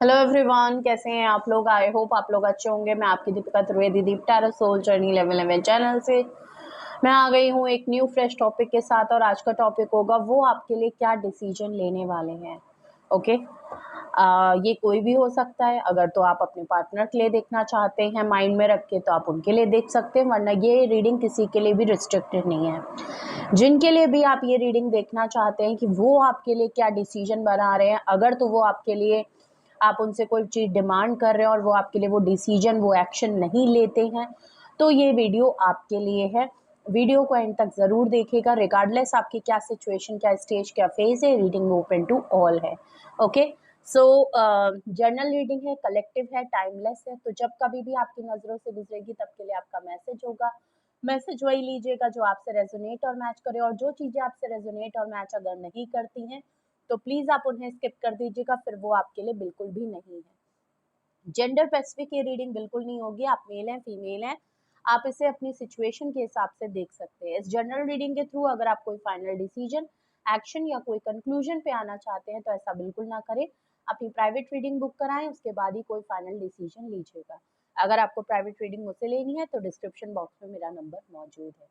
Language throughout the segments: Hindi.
हेलो एवरीवन, कैसे हैं आप लोग। आई होप आप लोग अच्छे होंगे। मैं आपकी Deepika Trivedi, Deep tarot soul journey level 11 channel से मैं आ गई हूँ एक न्यू फ्रेश टॉपिक के साथ। और आज का टॉपिक होगा वो आपके लिए क्या डिसीजन लेने वाले हैं। ओके, ये कोई भी हो सकता है। अगर तो आप अपने पार्टनर के लिए देखना चाहते हैं माइंड में रख के, तो आप उनके लिए देख सकते हैं, वरना ये रीडिंग किसी के लिए भी रिस्ट्रिक्टेड नहीं है। जिनके लिए भी आप ये रीडिंग देखना चाहते हैं कि वो आपके लिए क्या डिसीजन बना रहे हैं, अगर तो वो आपके लिए, आप उनसे कोई चीज़ डिमांड कर रहे हैं और वो आपके लिए वो डिसीजन, वो एक्शन नहीं लेते हैं, तो ये वीडियो आपके लिए है। वीडियो को एंड तक ज़रूर देखिएगा। रिगार्डलेस आपकी क्या सिचुएशन, क्या स्टेज, क्या फेज है, रीडिंग ओपन टू ऑल है। ओके, सो जर्नल रीडिंग है, कलेक्टिव है, टाइमलेस है। तो जब कभी भी आपकी नज़रों से गुजरेगी, तब के लिए आपका मैसेज होगा। मैसेज वही लीजिएगा जो आपसे रेजोनेट और मैच करे, और जो चीज़ें आपसे रेजोनेट और मैच अगर नहीं करती हैं, तो प्लीज़ आप उन्हें स्किप कर दीजिएगा, फिर वो आपके लिए बिल्कुल भी नहीं है। जेंडर स्पेसिफिक ये रीडिंग बिल्कुल नहीं होगी। आप मेल हैं, फीमेल हैं, आप इसे अपनी सिचुएशन के हिसाब से देख सकते हैं। इस जनरल रीडिंग के थ्रू अगर आप कोई फाइनल डिसीजन, एक्शन या कोई कंक्लूजन पे आना चाहते हैं, तो ऐसा बिल्कुल ना करें। अपनी प्राइवेट रीडिंग बुक कराएं, उसके बाद ही कोई फाइनल डिसीजन लीजिएगा। अगर आपको प्राइवेट रीडिंग मुझसे लेनी है, तो डिस्क्रिप्शन बॉक्स में मेरा नंबर मौजूद है।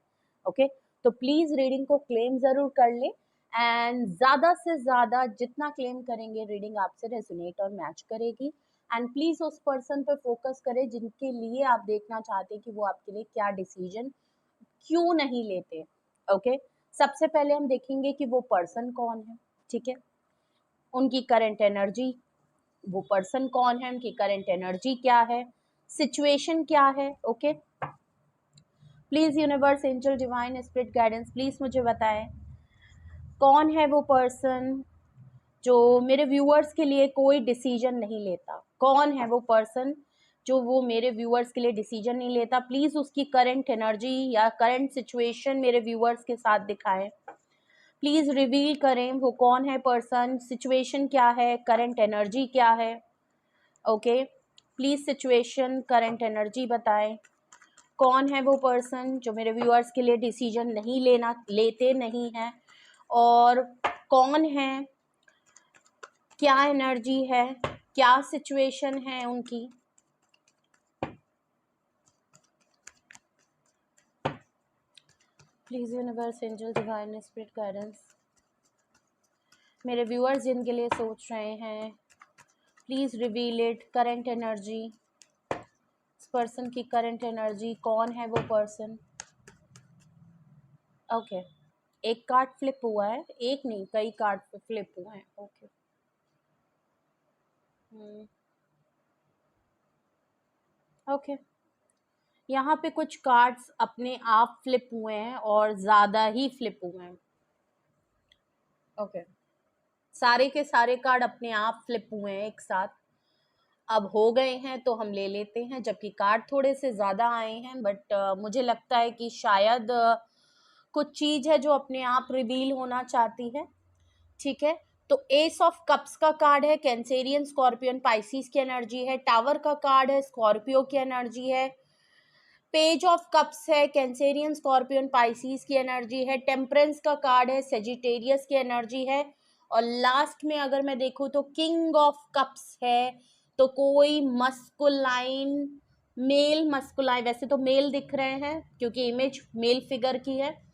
ओके, तो प्लीज़ रीडिंग को क्लेम ज़रूर कर लें, एंड ज़्यादा से ज़्यादा जितना क्लेम करेंगे, रीडिंग आपसे रेजोनेट और मैच करेगी। एंड प्लीज़ उस पर्सन पे फोकस करें जिनके लिए आप देखना चाहते हैं कि वो आपके लिए क्या डिसीजन क्यों नहीं लेते। ओके, सबसे पहले हम देखेंगे कि वो पर्सन कौन है। ठीक है, उनकी करंट एनर्जी, वो पर्सन कौन है, उनकी करंट एनर्जी क्या है, सिचुएशन क्या है। Okay, please universe, angel, divine spirit guidance, please मुझे बताएं कौन है वो पर्सन जो मेरे व्यूअर्स के लिए कोई डिसीजन नहीं लेता। कौन है वो पर्सन जो वो मेरे व्यूअर्स के लिए डिसीजन नहीं लेता। प्लीज़ उसकी करंट एनर्जी या करंट सिचुएशन मेरे व्यूअर्स के साथ दिखाएं। प्लीज़ रिवील करें वो कौन है पर्सन, सिचुएशन क्या है, करंट एनर्जी क्या है। Okay, please situation, current energy बताएं। कौन है वो पर्सन जो मेरे व्यूअर्स के लिए डिसीजन नहीं लेते नहीं हैं, और कौन है, क्या एनर्जी है, क्या सिचुएशन है उनकी। Please universe, angel, divine spirit guidance, मेरे व्यूअर्स जिनके लिए सोच रहे हैं, please reveal it. Current energy, इस पर्सन की करंट एनर्जी, कौन है वो पर्सन। ओके, एक कार्ड फ्लिप हुआ है, एक नहीं कई कार्ड फ्लिप हुए हैं। ओके, ओके, यहाँ पे कुछ कार्ड्स अपने आप फ्लिप हुए हैं और ज़्यादा ही फ्लिप हुए हैं। ओके, सारे के सारे कार्ड अपने आप फ्लिप हुए हैं एक साथ। अब हो गए हैं तो हम ले लेते हैं, जबकि कार्ड थोड़े से ज़्यादा आए हैं, बट मुझे लगता है कि शायद कुछ चीज़ है जो अपने आप रिवील होना चाहती है। ठीक है, तो एस ऑफ कप्स का कार्ड है, कैंसेरियन, स्कॉर्पियन, पाइसिस की एनर्जी है। टावर का कार्ड है, स्कॉर्पियो की एनर्जी है। पेज ऑफ कप्स है, कैंसेरियन, स्कॉर्पियन, पाइसिस की एनर्जी है। टेम्परेंस का कार्ड है, सेजिटेरियस की एनर्जी है। और लास्ट में अगर मैं देखूँ तो किंग ऑफ कप्स है। तो कोई मस्कुलाइन, मेल मस्कुलाइन, वैसे तो मेल दिख रहे हैं क्योंकि इमेज मेल फिगर की है,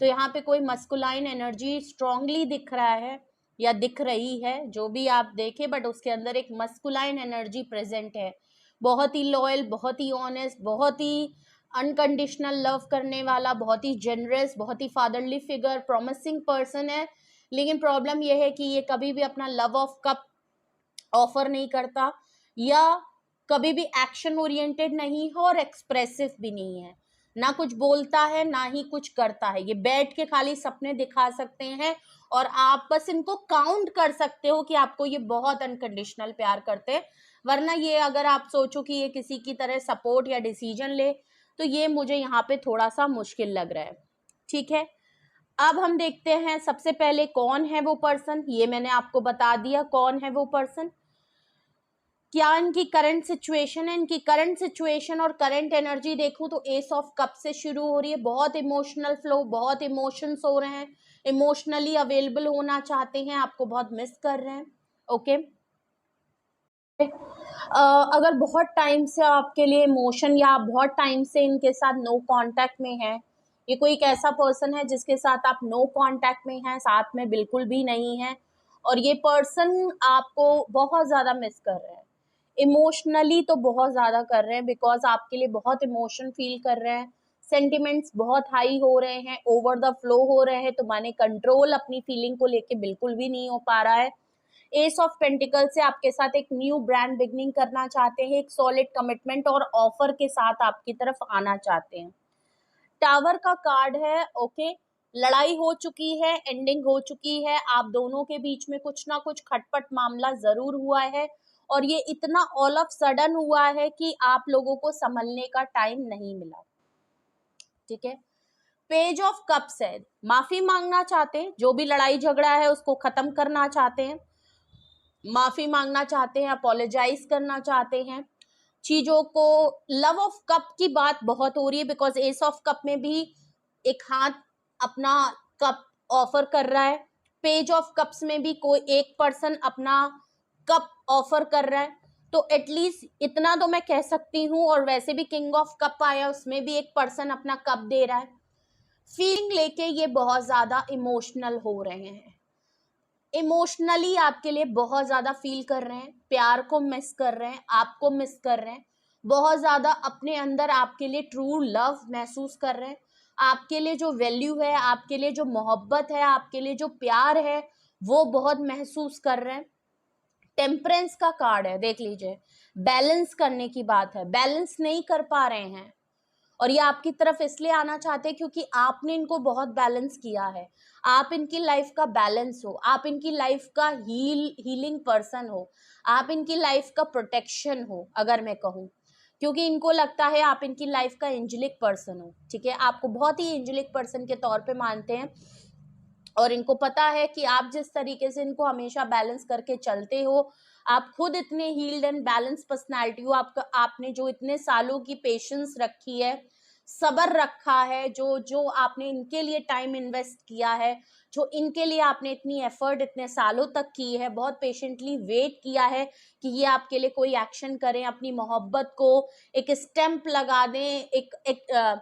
तो यहाँ पे कोई मस्कुलाइन एनर्जी स्ट्रांगली दिख रहा है या दिख रही है, जो भी आप देखें, बट उसके अंदर एक मस्कुलाइन एनर्जी प्रेजेंट है। बहुत ही लॉयल, बहुत ही ऑनेस्ट, बहुत ही अनकंडीशनल लव करने वाला, बहुत ही जेनरस, बहुत ही फादरली फिगर, प्रॉमिसिंग पर्सन है। लेकिन प्रॉब्लम यह है कि ये कभी भी अपना लव ऑफ कप ऑफर नहीं करता, या कभी भी एक्शन ओरिएंटेड नहीं है और एक्सप्रेसिव भी नहीं है। ना कुछ बोलता है ना ही कुछ करता है। ये बैठ के खाली सपने दिखा सकते हैं और आप बस इनको काउंट कर सकते हो कि आपको ये बहुत अनकंडीशनल प्यार करते हैं। वरना ये अगर आप सोचो कि ये किसी की तरह सपोर्ट या डिसीजन ले, तो ये मुझे यहाँ पे थोड़ा सा मुश्किल लग रहा है। ठीक है, अब हम देखते हैं सबसे पहले कौन है वो पर्सन। ये मैंने आपको बता दिया कौन है वो पर्सन। क्या इनकी करंट सिचुएशन है, इनकी करंट सिचुएशन और करंट एनर्जी देखूं तो एस ऑफ कप से शुरू हो रही है। बहुत इमोशनल फ्लो, बहुत इमोशंस हो रहे हैं, इमोशनली अवेलेबल होना चाहते हैं, आपको बहुत मिस कर रहे हैं। ओके, अगर बहुत टाइम से आपके लिए इमोशन या बहुत टाइम से इनके साथ नो कांटेक्ट में है, ये कोई एक ऐसा पर्सन है जिसके साथ आप नो कांटेक्ट में हैं, साथ में बिल्कुल भी नहीं है, और ये पर्सन आपको बहुत ज़्यादा मिस कर रहे हैं, इमोशनली तो बहुत ज़्यादा कर रहे हैं, बिकॉज आपके लिए बहुत इमोशन फील कर रहे हैं, सेंटिमेंट्स बहुत हाई हो रहे हैं, ओवर द फ्लो हो रहे हैं, तो माने कंट्रोल अपनी फीलिंग को लेके बिल्कुल भी नहीं हो पा रहा है। एस ऑफ पेंटिकल से आपके साथ एक न्यू ब्रांड बिगनिंग करना चाहते हैं, एक सॉलिड कमिटमेंट और ऑफर के साथ आपकी तरफ आना चाहते हैं। टावर का कार्ड है, ओके, लड़ाई हो चुकी है, एंडिंग हो चुकी है, आप दोनों के बीच में कुछ ना कुछ खटपट मामला जरूर हुआ है, और ये इतना ऑल ऑफ सडन हुआ है कि आप लोगों को संभलने का टाइम नहीं मिला। ठीक है, पेज ऑफ कप्स है, माफी मांगना चाहते हैं, जो भी लड़ाई झगड़ा है उसको खत्म करना चाहते हैं, माफी मांगना चाहते हैं, अपोलोजाइज करना चाहते हैं चीजों को। लव ऑफ कप की बात बहुत हो रही है, बिकॉज एस ऑफ कप में भी एक हाथ अपना कप ऑफर कर रहा है, पेज ऑफ कप्स में भी कोई एक पर्सन अपना कप ऑफर कर रहा है, तो एटलीस्ट इतना तो मैं कह सकती हूँ। और वैसे भी किंग ऑफ कप आया, उसमें भी एक पर्सन अपना कप दे रहा है। फीलिंग लेके ये बहुत ज्यादा इमोशनल हो रहे हैं, इमोशनली आपके लिए बहुत ज्यादा फील कर रहे हैं, प्यार को मिस कर रहे हैं, आपको मिस कर रहे हैं, बहुत ज्यादा अपने अंदर आपके लिए ट्रू लव महसूस कर रहे हैं, आपके लिए जो वैल्यू है, आपके लिए जो मोहब्बत है, आपके लिए जो प्यार है, वो बहुत महसूस कर रहे हैं। टेम्परेंस का कार्ड है, देख लीजिए, बैलेंस करने की बात है, बैलेंस नहीं कर पा रहे हैं, और ये आपकी तरफ इसलिए आना चाहते हैं क्योंकि आपने इनको बहुत बैलेंस किया है, आप इनकी लाइफ का बैलेंस हो, आप इनकी लाइफ का हीलिंग पर्सन हो, आप इनकी लाइफ का प्रोटेक्शन हो, अगर मैं कहूँ, क्योंकि इनको लगता है आप इनकी लाइफ का एंजेलिक पर्सन हो। ठीक है, आपको बहुत ही एंजेलिक पर्सन के तौर पे मानते हैं, और इनको पता है कि आप जिस तरीके से इनको हमेशा बैलेंस करके चलते हो, आप खुद इतने हील्ड एंड बैलेंस पर्सनालिटी हो, आपका आपने जो इतने सालों की पेशेंस रखी है, सब्र रखा है, जो जो आपने इनके लिए टाइम इन्वेस्ट किया है, जो इनके लिए आपने इतनी एफर्ट इतने सालों तक की है, बहुत पेशेंटली वेट किया है कि ये आपके लिए कोई एक्शन करें, अपनी मोहब्बत को एक स्टैंप लगा दें, एक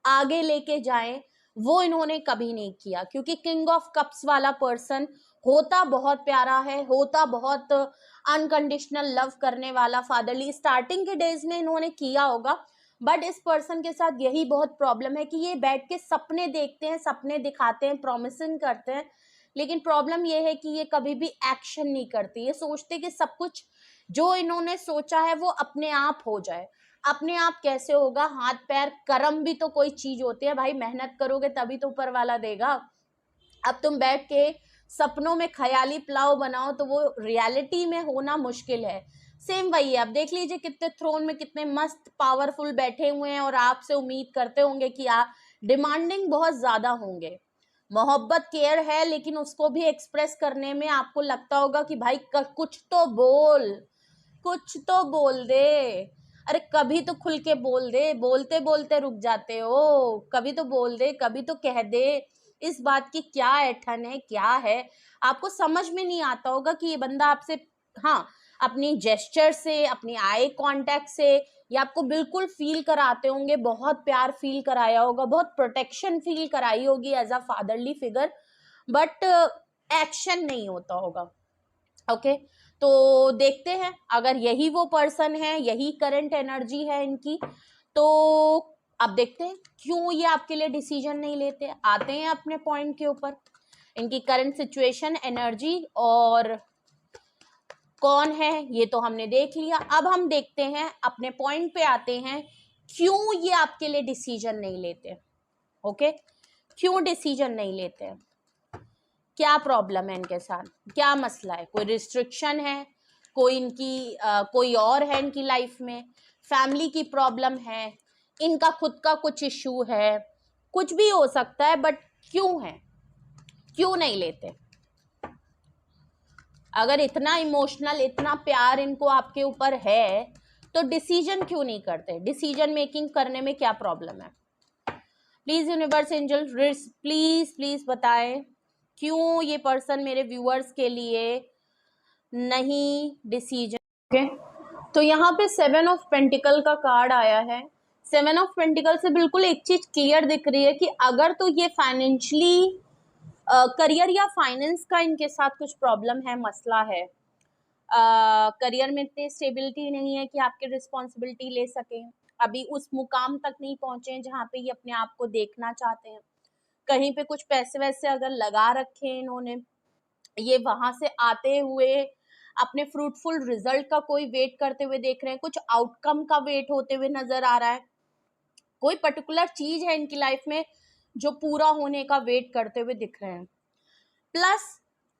आगे लेके जाएं, वो इन्होंने कभी नहीं किया, क्योंकि किंग ऑफ कप्स वाला पर्सन होता बहुत प्यारा है, होता बहुत अनकंडीशनल लव करने वाला, फादरली स्टार्टिंग के डेज में इन्होंने किया होगा, बट इस पर्सन के साथ यही बहुत प्रॉब्लम है कि ये बैठ के सपने देखते हैं, सपने दिखाते हैं, प्रॉमिसिंग करते हैं, लेकिन प्रॉब्लम ये है कि ये कभी भी एक्शन नहीं करते, ये सोचते कि सब कुछ जो इन्होंने सोचा है वो अपने आप हो जाए। अपने आप कैसे होगा, हाथ पैर कर्म भी तो कोई चीज होती है भाई, मेहनत करोगे तभी तो ऊपर वाला देगा। अब तुम बैठ के सपनों में ख्याली पुलाव बनाओ तो वो रियलिटी में होना मुश्किल है। सेम वही है, अब देख लीजिए कितने थ्रोन में कितने मस्त पावरफुल बैठे हुए हैं, और आपसे उम्मीद करते होंगे कि आप डिमांडिंग बहुत ज्यादा होंगे, मोहब्बत केयर है, लेकिन उसको भी एक्सप्रेस करने में आपको लगता होगा कि भाई कुछ तो बोल, कुछ तो बोल दे, अरे कभी तो खुल के बोल दे, बोलते बोलते रुक जाते हो, कभी तो बोल दे, कभी तो कह दे, इस बात की क्या ऐठन है, क्या है, आपको समझ में नहीं आता होगा कि ये बंदा आपसे, हाँ, अपनी जेस्चर से, अपनी आई कांटेक्ट से, ये आपको बिल्कुल फील कराते होंगे, बहुत प्यार फील कराया होगा, बहुत प्रोटेक्शन फील कराई होगी as a fatherly figure, but action नहीं होता होगा। ओके, तो देखते हैं, अगर यही वो पर्सन है, यही करंट एनर्जी है इनकी, तो अब देखते हैं क्यों ये आपके लिए डिसीजन नहीं लेते। आते हैं अपने पॉइंट के ऊपर, इनकी करंट सिचुएशन, एनर्जी और कौन है ये तो हमने देख लिया। अब हम देखते हैं, अपने पॉइंट पे आते हैं, क्यों ये आपके लिए डिसीजन नहीं लेते। ओके, क्यों डिसीजन नहीं लेते, क्या प्रॉब्लम है इनके साथ, क्या मसला है, कोई रिस्ट्रिक्शन है, कोई इनकी कोई और है इनकी लाइफ में, फैमिली की प्रॉब्लम है, इनका खुद का कुछ इश्यू है, कुछ भी हो सकता है, बट क्यों है, क्यों नहीं लेते। अगर इतना इमोशनल, इतना प्यार इनको आपके ऊपर है, तो डिसीजन क्यों नहीं करते, डिसीजन मेकिंग करने में क्या प्रॉब्लम है। Please universe angel please please बताएं क्यों ये पर्सन मेरे व्यूअर्स के लिए नहीं डिसीजन ओके, तो यहाँ पे 7 ऑफ पेंटिकल का कार्ड आया है। 7 ऑफ पेंटिकल से बिल्कुल एक चीज क्लियर दिख रही है कि अगर तो ये फाइनेंशियली करियर या फाइनेंस का इनके साथ कुछ प्रॉब्लम है, मसला है, करियर में इतनी स्टेबिलिटी नहीं है कि आपकी रिस्पॉन्सिबिलिटी ले सकें, अभी उस मुकाम तक नहीं पहुंचे जहाँ पे ये अपने आप को देखना चाहते हैं, कहीं पे कुछ पैसे वैसे अगर लगा रखे इन्होंने, ये वहां से आते हुए अपने फ्रूटफुल रिजल्ट का कोई वेट करते हुए देख रहे हैं, कुछ आउटकम का वेट होते हुए नजर आ रहा है, कोई पर्टिकुलर चीज है इनकी लाइफ में जो पूरा होने का वेट करते हुए दिख रहे हैं। प्लस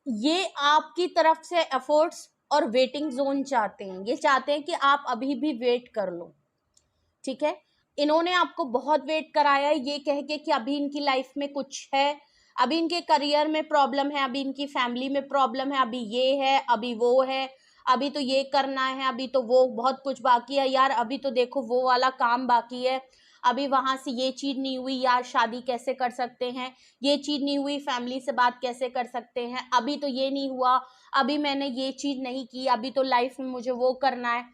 ये आपकी तरफ से एफर्ट्स और वेटिंग जोन चाहते हैं, ये चाहते हैं कि आप अभी भी वेट कर लो, ठीक है। इन्होंने आपको बहुत वेट कराया है ये कह के कि अभी इनकी लाइफ में कुछ है, अभी इनके करियर में प्रॉब्लम है, अभी इनकी फैमिली में प्रॉब्लम है, अभी ये है, अभी वो है, अभी तो ये करना है, अभी तो वो बहुत कुछ बाकी है यार, अभी तो देखो वो वाला काम बाकी है, अभी वहां से ये चीज नहीं हुई यार, शादी कैसे कर सकते हैं, ये चीज नहीं हुई, फैमिली से बात कैसे कर सकते हैं, अभी तो ये नहीं हुआ, अभी मैंने ये चीज नहीं की, अभी तो लाइफ में मुझे वो करना है।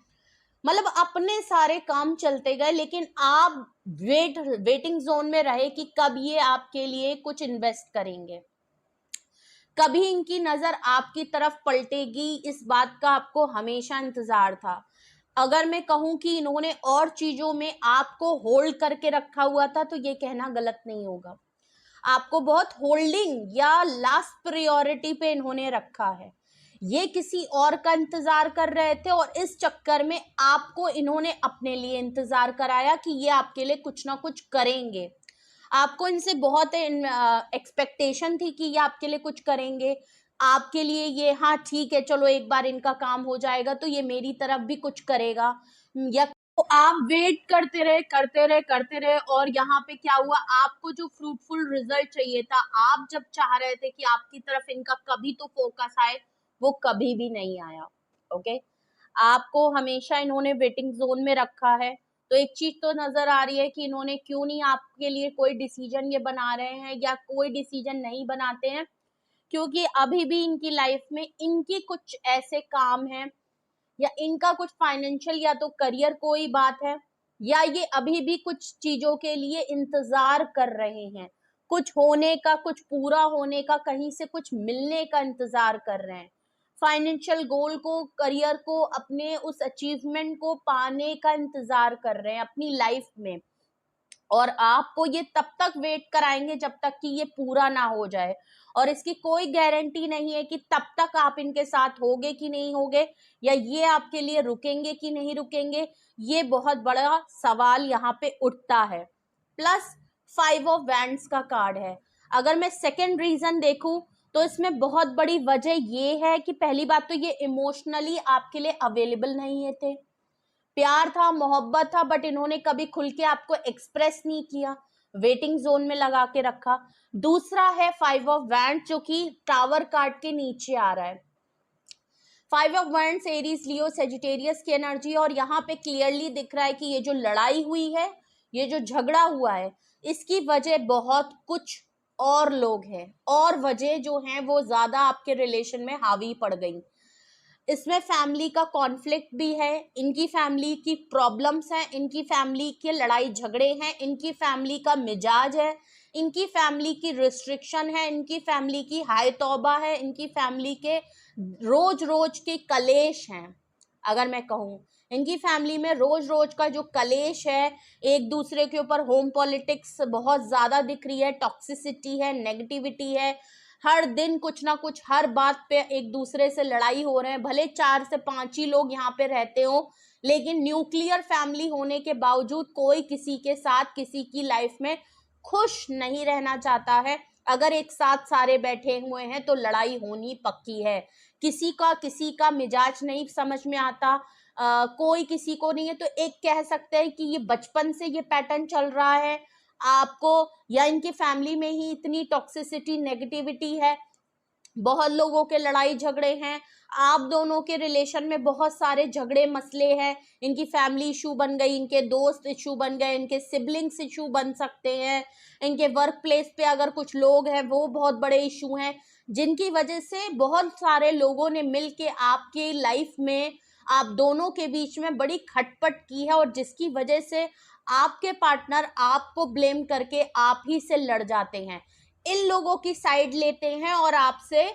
मतलब अपने सारे काम चलते गए, लेकिन आप वेटिंग जोन में रहे कि कब ये आपके लिए कुछ इन्वेस्ट करेंगे, कभी इनकी नजर आपकी तरफ पलटेगी, इस बात का आपको हमेशा इंतजार था। अगर मैं कहूं कि इन्होंने और चीजों में आपको होल्ड करके रखा हुआ था तो ये कहना गलत नहीं होगा, आपको बहुत होल्डिंग या लास्ट प्रायोरिटी पे इन्होंने रखा है, ये किसी और का इंतजार कर रहे थे और इस चक्कर में आपको इन्होंने अपने लिए इंतजार कराया कि ये आपके लिए कुछ ना कुछ करेंगे, आपको इनसे बहुत एक्सपेक्टेशन थी कि ये आपके लिए कुछ करेंगे, आपके लिए ये हाँ ठीक है चलो एक बार इनका काम हो जाएगा तो ये मेरी तरफ भी कुछ करेगा, या तो आप वेट करते रहे करते रहे करते रहे और यहाँ पे क्या हुआ, आपको जो फ्रूटफुल रिजल्ट चाहिए था, आप जब चाह रहे थे कि आपकी तरफ इनका कभी तो फोकस आए, वो कभी भी नहीं आया। ओके, आपको हमेशा इन्होंने वेटिंग जोन में रखा है, तो एक चीज तो नजर आ रही है कि इन्होंने क्यों नहीं आपके लिए कोई डिसीजन ये बना रहे हैं या कोई डिसीजन नहीं बनाते हैं, क्योंकि अभी भी इनकी लाइफ में इनकी कुछ ऐसे काम हैं या इनका कुछ फाइनेंशियल या तो करियर कोई बात है, या ये अभी भी कुछ चीजों के लिए इंतजार कर रहे हैं, कुछ होने का, कुछ पूरा होने का, कहीं से कुछ मिलने का इंतजार कर रहे हैं, फाइनेंशियल गोल को, करियर को, अपने उस अचीवमेंट को पाने का इंतजार कर रहे हैं अपनी लाइफ में, और आपको ये तब तक वेट कराएंगे जब तक कि ये पूरा ना हो जाए, और इसकी कोई गारंटी नहीं है कि तब तक आप इनके साथ होगे कि नहीं होगे, या ये आपके लिए रुकेंगे कि नहीं रुकेंगे, ये बहुत बड़ा सवाल यहाँ पे उठता है। प्लस 5 ऑफ वैंड्स का कार्ड है। अगर मैं सेकेंड रीजन देखूं तो इसमें बहुत बड़ी वजह ये है कि पहली बात तो ये इमोशनली आपके लिए अवेलेबल नहीं थे, प्यार था, मोहब्बत था, बट इन्होंने कभी खुल के आपको एक्सप्रेस नहीं किया, वेटिंग जोन में लगा के रखा। दूसरा है 5 ऑफ वैंड जो कि टावर कार्ड के नीचे आ रहा है। 5 of wands Aries, Leo, Sagittarius की एनर्जी, और यहाँ पे क्लियरली दिख रहा है कि ये जो लड़ाई हुई है, ये जो झगड़ा हुआ है, इसकी वजह बहुत कुछ और लोग हैं, और वजह जो हैं वो ज्यादा आपके रिलेशन में हावी पड़ गई। इसमें फैमिली का कॉन्फ्लिक्ट भी है, इनकी फैमिली की प्रॉब्लम्स हैं, इनकी फैमिली के लड़ाई झगड़े हैं, इनकी फैमिली का मिजाज है, इनकी फैमिली की रिस्ट्रिक्शन है, इनकी फैमिली की हाय तौबा है, इनकी फैमिली के रोज रोज के कलेश हैं। अगर मैं कहूँ इनकी फैमिली में रोज रोज का जो कलेश है, एक दूसरे के ऊपर होम पॉलिटिक्स बहुत ज्यादा दिख रही है, टॉक्सिसिटी है, नेगेटिविटी है, हर दिन कुछ ना कुछ, हर बात पे एक दूसरे से लड़ाई हो रहे हैं, भले 4 से 5 ही लोग यहाँ पे रहते हो, लेकिन न्यूक्लियर फैमिली होने के बावजूद कोई किसी के साथ किसी की लाइफ में खुश नहीं रहना चाहता है। अगर एक साथ सारे बैठे हुए हैं तो लड़ाई होनी पक्की है, किसी का मिजाज नहीं समझ में आता, कोई किसी को नहीं है, तो एक कह सकते हैं कि ये बचपन से ये पैटर्न चल रहा है आपको, या इनकी फैमिली में ही इतनी टॉक्सिसिटी, नेगेटिविटी है, बहुत लोगों के लड़ाई झगड़े हैं, आप दोनों के रिलेशन में बहुत सारे झगड़े मसले हैं, इनकी फैमिली इशू बन गई, इनके दोस्त इशू बन गए, इनके सिबलिंग्स इशू बन सकते हैं, इनके वर्क प्लेस पे अगर कुछ लोग हैं वो बहुत बड़े इशू हैं, जिनकी वजह से बहुत सारे लोगों ने मिल के आपके लाइफ में आप दोनों के बीच में बड़ी खटपट की है, और जिसकी वजह से आपके पार्टनर आपको ब्लेम करके आप ही से लड़ जाते हैं, इन लोगों की साइड लेते हैं और आपसे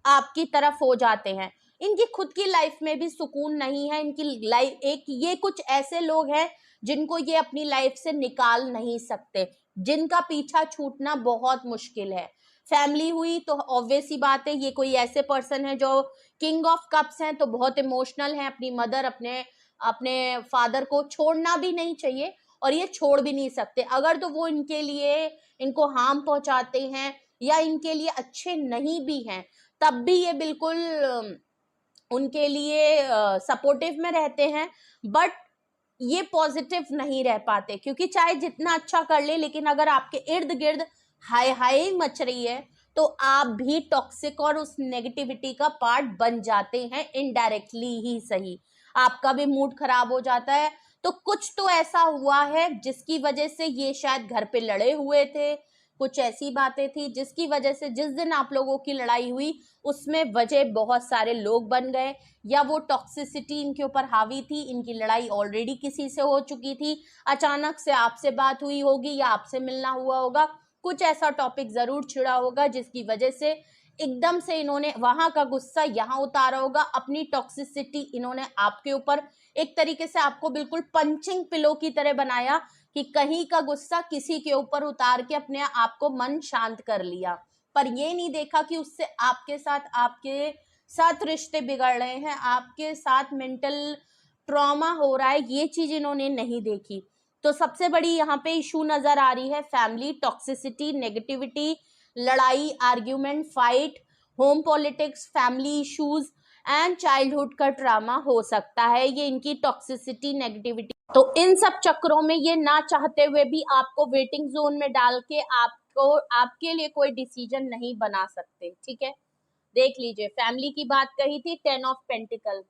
आपकी तरफ हो जाते हैं। इनकी खुद की लाइफ में भी सुकून नहीं है, इनकी लाइफ ये कुछ ऐसे लोग हैं जिनको ये अपनी लाइफ से निकाल नहीं सकते, जिनका पीछा छूटना बहुत मुश्किल है। फैमिली हुई तो ऑब्वियस ही बात है, ये कोई ऐसे पर्सन है जो किंग ऑफ कप्स हैं, तो बहुत इमोशनल है, अपनी मदर अपने अपने फादर को छोड़ना भी नहीं चाहिए और ये छोड़ भी नहीं सकते। अगर तो वो इनके लिए इनको हार्म पहुंचाते हैं या इनके लिए अच्छे नहीं भी हैं, तब भी ये बिल्कुल उनके लिए सपोर्टिव में रहते हैं, बट ये पॉजिटिव नहीं रह पाते, क्योंकि चाहे जितना अच्छा कर ले, लेकिन अगर आपके इर्द गिर्द हाय हाय मच रही है तो आप भी टॉक्सिक और उस नेगेटिविटी का पार्ट बन जाते हैं, इनडायरेक्टली ही सही। आपका भी मूड खराब हो जाता है। तो कुछ तो ऐसा हुआ है जिसकी वजह से ये शायद घर पे लड़े हुए थे, कुछ ऐसी बातें थी जिसकी वजह से जिस दिन आप लोगों की लड़ाई हुई उसमें वजह बहुत सारे लोग बन गए, या वो टॉक्सिसिटी इनके ऊपर हावी थी, इनकी लड़ाई ऑलरेडी किसी से हो चुकी थी, अचानक से आपसे बात हुई होगी या आपसे मिलना हुआ होगा, कुछ ऐसा टॉपिक जरूर छिड़ा होगा जिसकी वजह से एकदम से इन्होंने वहां का गुस्सा यहाँ उतारा होगा, अपनी टॉक्सिसिटी इन्होंने आपके ऊपर एक तरीके से आपको बिल्कुल पंचिंग पिलो की तरह बनाया कि कहीं का गुस्सा किसी के ऊपर उतार के अपने आप को मन शांत कर लिया, पर ये नहीं देखा कि उससे आपके साथ रिश्ते बिगड़ रहे हैं, आपके साथ मेंटल ट्रॉमा हो रहा है, ये चीज इन्होंने नहीं देखी। तो सबसे बड़ी यहाँ पे इशू नजर आ रही है फैमिली टॉक्सिसिटी, नेगेटिविटी, लड़ाई, argument, fight, home politics, family issues and childhood का ट्रामा हो सकता है, ये इनकी टॉक्सिसिटी, नेगेटिविटी। तो इन सब चक्करों में ये ना चाहते हुए भी आपको वेटिंग जोन में डाल के आपको आपके लिए कोई डिसीजन नहीं बना सकते, ठीक है। देख लीजिए, फैमिली की बात कही थी, 10 ऑफ पेंटिकल,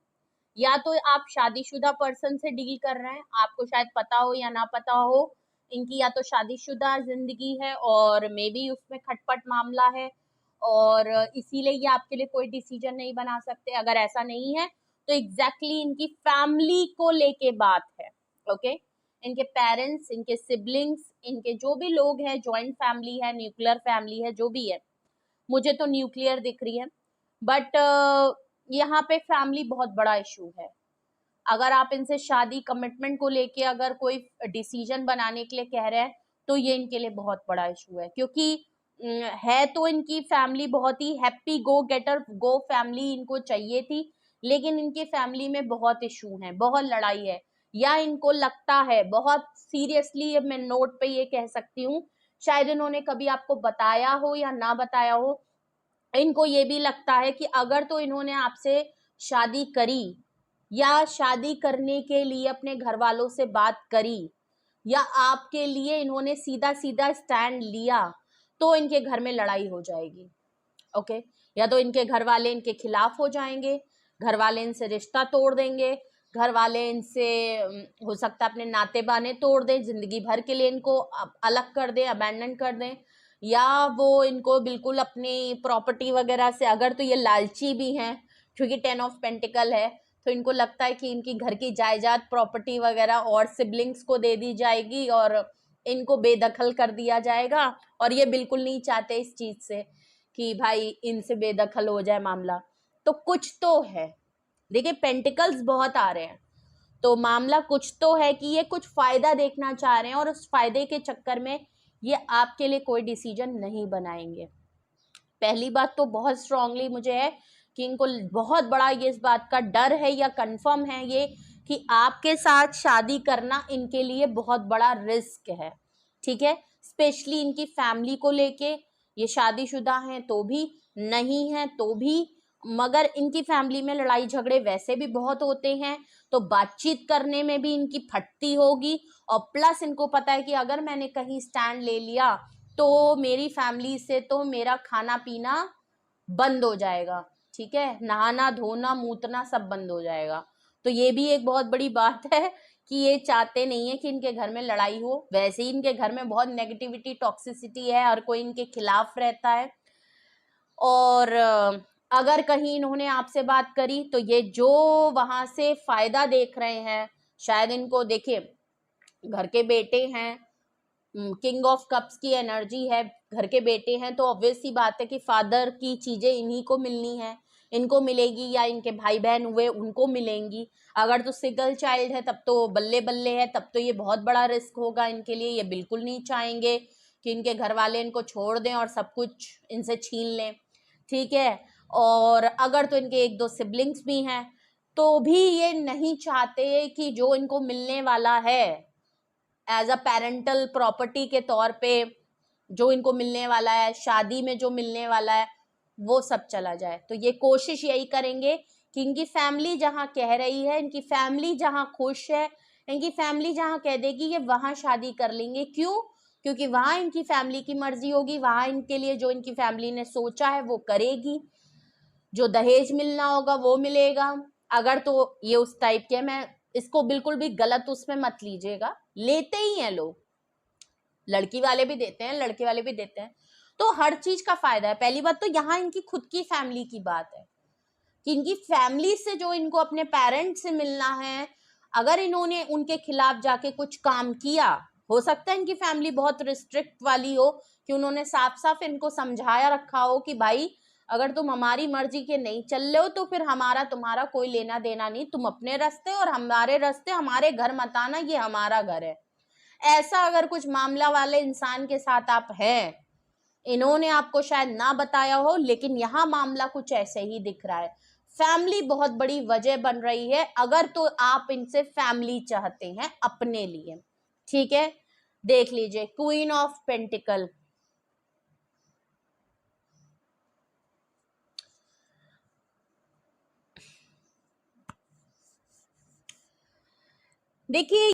या तो आप शादीशुदा पर्सन से डील कर रहे हैं, आपको शायद पता हो या ना पता हो, इनकी या तो शादीशुदा जिंदगी है और मे बी उसमें खटपट मामला है और इसीलिए ये आपके लिए कोई डिसीजन नहीं बना सकते। अगर ऐसा नहीं है तो एग्जैक्टली इनकी फैमिली को लेके बात है, ओके। इनके पेरेंट्स, इनके सिबलिंग्स, इनके जो भी लोग हैं, जॉइंट फैमिली है, न्यूक्लियर फैमिली है, जो भी है, मुझे तो न्यूक्लियर दिख रही है, बट यहाँ पे फैमिली बहुत बड़ा इशू है। अगर आप इनसे शादी, कमिटमेंट को लेके अगर कोई डिसीजन बनाने के लिए कह रहे हैं तो ये इनके लिए बहुत बड़ा इशू है, क्योंकि है तो इनकी फैमिली बहुत ही हैप्पी गो गेटर गो फैमिली इनको चाहिए थी, लेकिन इनकी फैमिली में बहुत इशू है, बहुत लड़ाई है, या इनको लगता है बहुत सीरियसली, मैं नोट पे ये कह सकती हूँ, शायद इन्होंने कभी आपको बताया हो या ना बताया हो, इनको ये भी लगता है कि अगर तो इन्होंने आपसे शादी करी या शादी करने के लिए अपने घर वालों से बात करी या आपके लिए इन्होंने सीधा सीधा स्टैंड लिया, तो इनके घर में लड़ाई हो जाएगी, ओके। या तो इनके घर वाले इनके खिलाफ हो जाएंगे, घर वाले इनसे रिश्ता तोड़ देंगे, घर वाले इनसे हो सकता है अपने नाते बाने तोड़ दें, जिंदगी भर के लिए इनको अलग कर दें, अबैंडन कर दें, या वो इनको बिल्कुल अपनी प्रॉपर्टी वगैरह से, अगर तो ये लालची भी हैं क्योंकि 10 ऑफ पेंटिकल है, तो इनको लगता है कि इनकी घर की जायदाद, प्रॉपर्टी वगैरह और सिबलिंग्स को दे दी जाएगी और इनको बेदखल कर दिया जाएगा, और ये बिल्कुल नहीं चाहते इस चीज से कि भाई इनसे बेदखल हो जाए मामला। तो कुछ तो है, देखिए पेंटिकल्स बहुत आ रहे हैं, तो मामला कुछ तो है कि ये कुछ फायदा देखना चाह रहे हैं और उस फायदे के चक्कर में ये आपके लिए कोई डिसीजन नहीं बनाएंगे। पहली बात तो बहुत स्ट्रांगली मुझे है कि इनको बहुत बड़ा ये इस बात का डर है या कंफर्म है ये कि आपके साथ शादी करना इनके लिए बहुत बड़ा रिस्क है, ठीक है। स्पेशली इनकी फैमिली को लेके, ये शादीशुदा हैं तो भी, नहीं है तो भी, मगर इनकी फैमिली में लड़ाई झगड़े वैसे भी बहुत होते हैं, तो बातचीत करने में भी इनकी फटती होगी, और प्लस इनको पता है कि अगर मैंने कहीं स्टैंड ले लिया तो मेरी फैमिली से तो मेरा खाना पीना बंद हो जाएगा, ठीक है, नहाना धोना मूतना सब बंद हो जाएगा। तो ये भी एक बहुत बड़ी बात है कि ये चाहते नहीं है कि इनके घर में लड़ाई हो, वैसे ही इनके घर में बहुत नेगेटिविटी, टॉक्सिसिटी है, हर कोई इनके खिलाफ रहता है। और अगर कहीं इन्होंने आपसे बात करी तो ये जो वहां से फायदा देख रहे हैं, शायद इनको देखिए घर के बेटे हैं, किंग ऑफ कप्स की एनर्जी है, घर के बेटे हैं, तो ऑब्वियस सी बात है कि फादर की चीजें इन्हीं को मिलनी है, इनको मिलेगी या इनके भाई बहन हुए उनको मिलेंगी। अगर तो सिंगल चाइल्ड है तब तो बल्ले बल्ले है, तब तो ये बहुत बड़ा रिस्क होगा इनके लिए। ये बिल्कुल नहीं चाहेंगे कि इनके घर वाले इनको छोड़ दें और सब कुछ इनसे छीन लें, ठीक है। और अगर तो इनके एक दो सिबलिंग्स भी हैं तो भी ये नहीं चाहते कि जो इनको मिलने वाला है एज अ पेरेंटल प्रॉपर्टी के तौर पे, जो इनको मिलने वाला है, शादी में जो मिलने वाला है, वो सब चला जाए। तो ये कोशिश यही करेंगे कि इनकी फैमिली जहां कह रही है, इनकी फैमिली जहां खुश है, इनकी फैमिली जहां कह देगी ये वहां शादी कर लेंगे। क्यों? क्योंकि वहां इनकी फैमिली की मर्जी होगी, वहां इनके लिए जो इनकी फैमिली ने सोचा है वो करेगी, जो दहेज मिलना होगा वो मिलेगा। अगर तो ये उस टाइप के, मैं इसको बिल्कुल भी गलत उसमें मत लीजिएगा, लेते ही हैं लोग, लड़की वाले भी देते हैं, लड़के वाले भी देते हैं, तो हर चीज का फायदा है। पहली बात तो यहाँ इनकी खुद की फैमिली की बात है कि इनकी फैमिली से जो इनको अपने पेरेंट्स से मिलना है, अगर इन्होंने उनके खिलाफ जाके कुछ काम किया, हो सकता है इनकी फैमिली बहुत रिस्ट्रिक्ट वाली हो कि उन्होंने साफ साफ इनको समझाया रखा हो कि भाई अगर तुम हमारी मर्जी के नहीं चल रहे हो तो फिर हमारा तुम्हारा कोई लेना देना नहीं, तुम अपने रास्ते और हमारे रास्ते, हमारे घर मत आना, ये हमारा घर है। ऐसा अगर कुछ मामला वाले इंसान के साथ आप हैं, इन्होंने आपको शायद ना बताया हो, लेकिन यहाँ मामला कुछ ऐसे ही दिख रहा है। फैमिली बहुत बड़ी वजह बन रही है, अगर तो आप इनसे फैमिली चाहते हैं अपने लिए, ठीक है। देख लीजिए क्वीन ऑफ पेंटिकल, देखिए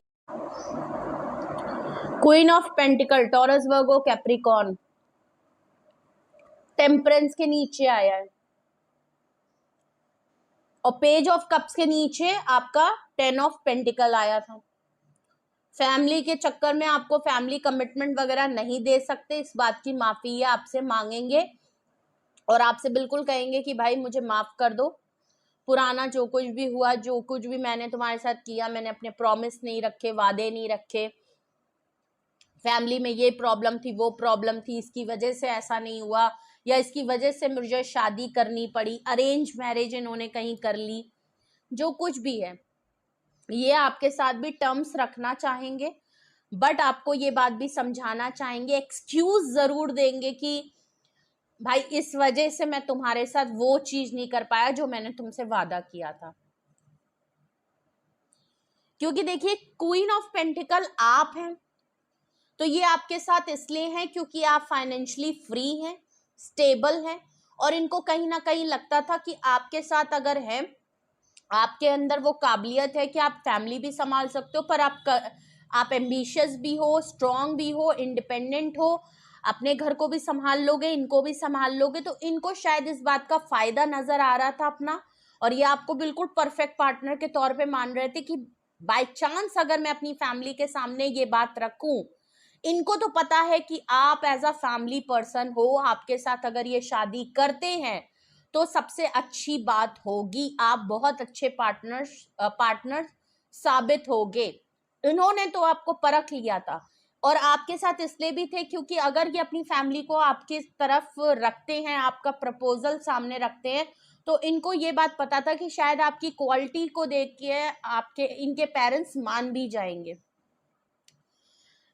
queen of pentacle, taurus, Virgo, Capricorn, temperance के नीचे आया है और पेज ऑफ कप्स के नीचे आपका 10 ऑफ पेंटिकल आया था। फैमिली के चक्कर में आपको फैमिली कमिटमेंट वगैरह नहीं दे सकते, इस बात की माफी है, आपसे मांगेंगे और आपसे बिल्कुल कहेंगे कि भाई मुझे माफ कर दो, पुराना जो कुछ भी हुआ, जो कुछ भी मैंने तुम्हारे साथ किया, मैंने अपने प्रॉमिस नहीं रखे, वादे नहीं रखे, फैमिली में ये प्रॉब्लम थी, वो प्रॉब्लम थी, इसकी वजह से ऐसा नहीं हुआ, या इसकी वजह से मुझे शादी करनी पड़ी, अरेंज मैरिज इन्होंने कहीं कर ली, जो कुछ भी है ये आपके साथ भी टर्म्स रखना चाहेंगे, बट आपको ये बात भी समझाना चाहेंगे, एक्सक्यूज जरूर देंगे कि भाई इस वजह से मैं तुम्हारे साथ वो चीज नहीं कर पाया जो मैंने तुमसे वादा किया था। क्योंकि देखिए क्वीन ऑफ पेंटिकल आप हैं, तो ये आपके साथ इसलिए है क्योंकि आप फाइनेंशियली फ्री हैं, स्टेबल हैं, और इनको कहीं ना कहीं लगता था कि आपके साथ अगर है, आपके अंदर वो काबिलियत है कि आप फैमिली भी संभाल सकते हो, पर आप एम्बिशियस भी हो, स्ट्रांग भी हो, इंडिपेंडेंट हो, अपने घर को भी संभाल लोगे, इनको भी संभाल लोगे, तो इनको शायद इस बात का फायदा नजर आ रहा था अपना, और ये आपको बिल्कुल परफेक्ट पार्टनर के तौर पे मान रहे थे कि बाय चांस अगर मैं अपनी फैमिली के सामने ये बात रखूं, इनको तो पता है कि आप एज अ फैमिली पर्सन हो, आपके साथ अगर ये शादी करते हैं तो सबसे अच्छी बात होगी, आप बहुत अच्छे पार्टनर साबित होगे। इन्होंने तो आपको परख लिया था, और आपके साथ इसलिए भी थे क्योंकि अगर ये अपनी फैमिली को आपकी तरफ रखते हैं, आपका प्रपोजल सामने रखते हैं, तो इनको ये बात पता था कि शायद आपकी क्वालिटी को देख के आपके इनके पेरेंट्स मान भी जाएंगे।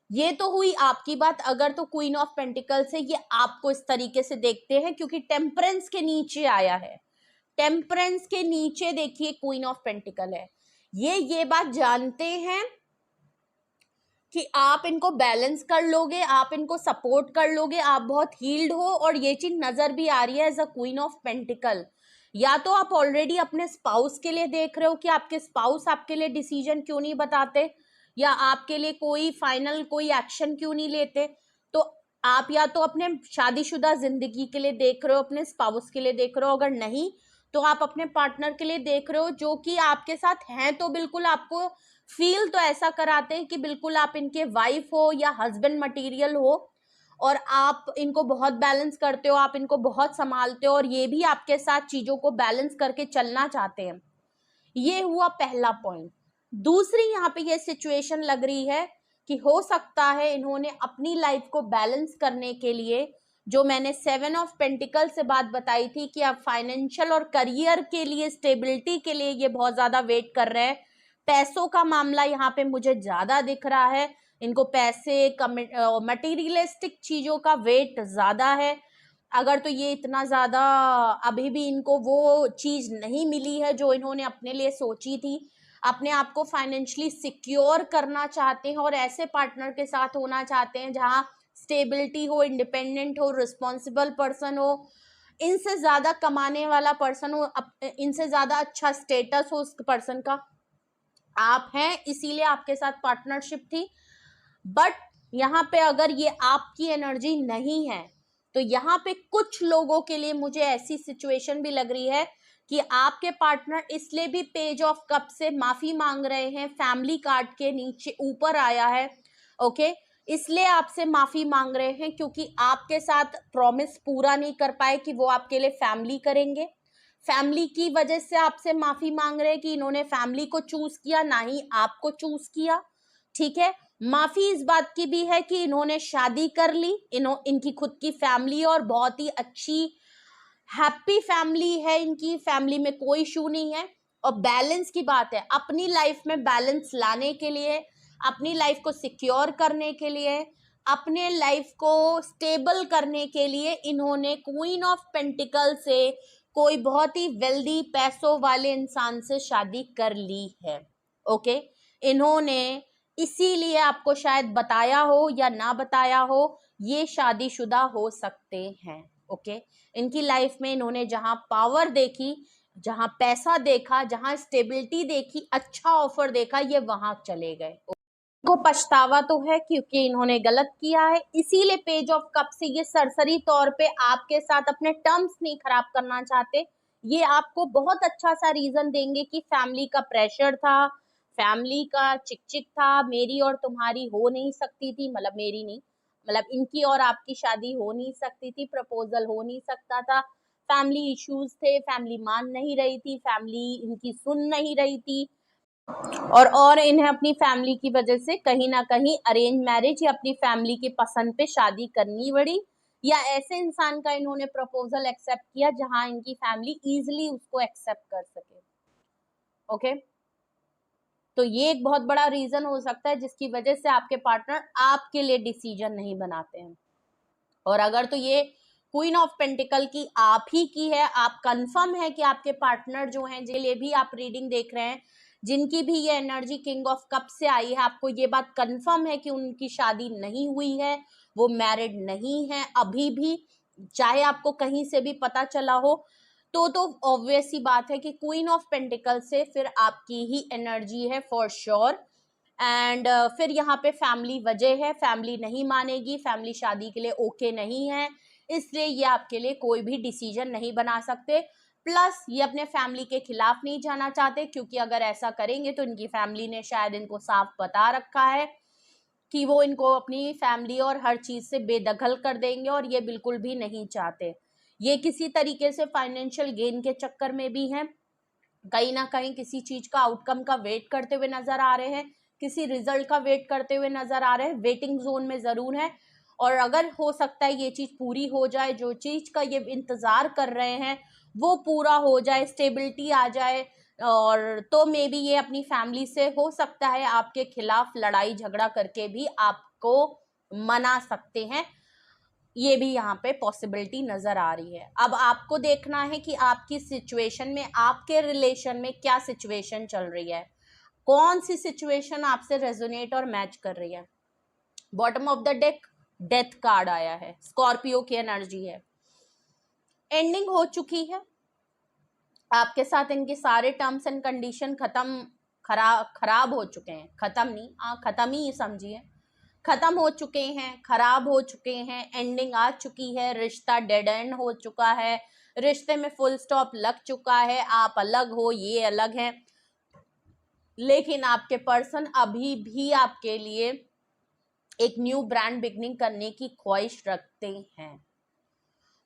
ये तो हुई आपकी बात। अगर तो क्वीन ऑफ पेंटिकल से ये आपको इस तरीके से देखते हैं क्योंकि टेम्परेंस के नीचे आया है, टेम्परेंस के नीचे देखिए क्वीन ऑफ पेंटिकल है, ये बात जानते हैं कि आप इनको बैलेंस कर लोगे, आप इनको सपोर्ट कर लोगे, आप बहुत हील्ड हो, और ये चीज नजर भी आ रही है as a queen of pentacle. या तो आप ऑलरेडी अपने स्पाउस के लिए देख रहे हो कि आपके स्पाउस आपके लिए डिसीजन क्यों नहीं बताते, या आपके लिए कोई फाइनल कोई एक्शन क्यों नहीं लेते, तो आप या तो अपने शादीशुदा जिंदगी के लिए देख रहे हो, अपने स्पाउस के लिए देख रहे हो, अगर नहीं तो आप अपने पार्टनर के लिए देख रहे हो जो कि आपके साथ हैं, तो बिल्कुल आपको फील तो ऐसा कराते हैं कि बिल्कुल आप इनके वाइफ हो या हस्बैंड मटेरियल हो, और आप इनको बहुत बैलेंस करते हो, आप इनको बहुत संभालते हो और ये भी आपके साथ चीजों को बैलेंस करके चलना चाहते हैं। ये हुआ पहला पॉइंट। दूसरी यहाँ पे ये सिचुएशन लग रही है कि हो सकता है इन्होंने अपनी लाइफ को बैलेंस करने के लिए, जो मैंने 7 ऑफ पेंटिकल से बात बताई थी कि आप फाइनेंशियल और करियर के लिए, स्टेबिलिटी के लिए ये बहुत ज्यादा वेट कर रहे हैं। पैसों का मामला यहाँ पे मुझे ज्यादा दिख रहा है, इनको पैसे, मटेरियलिस्टिक चीजों का वेट ज्यादा है। अगर तो ये इतना ज्यादा अभी भी इनको वो चीज नहीं मिली है जो इन्होंने अपने लिए सोची थी, अपने आप को फाइनेंशियली सिक्योर करना चाहते हैं और ऐसे पार्टनर के साथ होना चाहते हैं जहां स्टेबिलिटी हो, इंडिपेंडेंट हो, रिस्पॉन्सिबल पर्सन हो, इनसे ज्यादा कमाने वाला पर्सन हो, इनसे ज्यादा अच्छा स्टेटस हो उस पर्सन का। आप हैं, इसीलिए आपके साथ पार्टनरशिप थी। बट यहाँ पे अगर ये आपकी एनर्जी नहीं है तो यहाँ पे कुछ लोगों के लिए मुझे ऐसी सिचुएशन भी लग रही है कि आपके पार्टनर इसलिए भी पेज ऑफ कप से माफी मांग रहे हैं, फैमिली कार्ड के नीचे ऊपर आया है, ओके, इसलिए आपसे माफी मांग रहे हैं क्योंकि आपके साथ प्रॉमिस पूरा नहीं कर पाए कि वो आपके लिए फैमिली करेंगे। फैमिली की वजह से आपसे माफी मांग रहे हैं कि इन्होंने फैमिली को चूज किया, ना ही आपको चूज किया। ठीक है, माफी इस बात की भी है कि इन्होंने शादी कर ली, इनकी खुद की फैमिली और बहुत ही अच्छी हैप्पी फैमिली है, इनकी फैमिली में कोई इशू नहीं है। और बैलेंस की बात है, अपनी लाइफ में बैलेंस लाने के लिए, अपनी लाइफ को सिक्योर करने के लिए, अपने लाइफ को स्टेबल करने के लिए इन्होंने क्वीन ऑफ पेंटिकल से कोई बहुत ही वेल्दी पैसों वाले इंसान से शादी कर ली है। ओके, इन्होंने इसीलिए आपको शायद बताया हो या ना बताया हो, ये शादीशुदा हो सकते हैं। ओके, इनकी लाइफ में इन्होंने जहां पावर देखी, जहां पैसा देखा, जहां स्टेबिलिटी देखी, अच्छा ऑफर देखा, ये वहां चले गए। को पछतावा तो है क्योंकि इन्होंने गलत किया है, इसीलिए पेज ऑफ कप से ये सरसरी तौर पे आपके साथ अपने टर्म्स नहीं खराब करना चाहते। ये आपको बहुत अच्छा सा रीजन देंगे कि फैमिली का प्रेशर था, फैमिली का चिक चिक था, मेरी और तुम्हारी हो नहीं सकती थी, मतलब मेरी नहीं, मतलब इनकी और आपकी शादी हो नहीं सकती थी, प्रपोजल हो नहीं सकता था, फैमिली इश्यूज थे, फैमिली मान नहीं रही थी, फैमिली इनकी सुन नहीं रही थी, और इन्हें अपनी फैमिली की वजह से कहीं ना कहीं अरेंज मैरिज या अपनी फैमिली की पसंद पे शादी करनी पड़ी, या ऐसे इंसान का इन्होंने प्रपोजल एक्सेप्ट किया जहां इनकी फैमिली इजीली उसको एक्सेप्ट कर सके। ओके, तो ये एक बहुत बड़ा रीजन हो सकता है जिसकी वजह से आपके पार्टनर आपके लिए डिसीजन नहीं बनाते हैं। और अगर तो ये क्वीन ऑफ पेंटिकल की आप ही की है, आप कंफर्म है कि आपके पार्टनर जो हैं, जिनके लिए भी आप रीडिंग देख रहे हैं, जिनकी भी ये एनर्जी किंग ऑफ कप से आई है, आपको ये बात कंफर्म है कि उनकी शादी नहीं हुई है, वो मैरिड नहीं है अभी भी, चाहे आपको कहीं से भी पता चला हो, तो ऑब्वियस सी बात है कि क्वीन ऑफ पेंटिकल से फिर आपकी ही एनर्जी है फॉर श्योर। एंड फिर यहाँ पे फैमिली वजह है, फैमिली नहीं मानेगी, फैमिली शादी के लिए ओके नहीं है, इसलिए ये आपके लिए कोई भी डिसीजन नहीं बना सकते। प्लस ये अपने फैमिली के खिलाफ नहीं जाना चाहते क्योंकि अगर ऐसा करेंगे तो इनकी फैमिली ने शायद इनको साफ बता रखा है कि वो इनको अपनी फैमिली और हर चीज से बेदखल कर देंगे, और ये बिल्कुल भी नहीं चाहते। ये किसी तरीके से फाइनेंशियल गेन के चक्कर में भी हैं, कहीं ना कहीं किसी चीज का आउटकम का वेट करते हुए नजर आ रहे हैं, किसी रिजल्ट का वेट करते हुए नजर आ रहे हैं, वेटिंग जोन में जरूर है। और अगर हो सकता है ये चीज पूरी हो जाए, जो चीज का ये इंतजार कर रहे हैं वो पूरा हो जाए, स्टेबिलिटी आ जाए, और तो मे बी ये अपनी फैमिली से हो सकता है आपके खिलाफ लड़ाई झगड़ा करके भी आपको मना सकते हैं, ये भी यहाँ पे पॉसिबिलिटी नजर आ रही है। अब आपको देखना है कि आपकी सिचुएशन में, आपके रिलेशन में क्या सिचुएशन चल रही है, कौन सी सिचुएशन आपसे रेजोनेट और मैच कर रही है। Bottom of the deck death card आया है, स्कॉर्पियो की एनर्जी है, एंडिंग हो चुकी है, आपके साथ इनके सारे टर्म्स एंड कंडीशन खत्म, खराब हो चुके हैं, खत्म नहीं, खत्म ही समझिए, खत्म हो चुके हैं, खराब हो चुके हैं, एंडिंग आ चुकी है, रिश्ता डेड एंड हो चुका है, रिश्ते में फुल स्टॉप लग चुका है, आप अलग हो, ये अलग है, लेकिन आपके पर्सन अभी भी आपके लिए एक न्यू ब्रांड बिगनिंग करने की ख्वाहिश रखते हैं,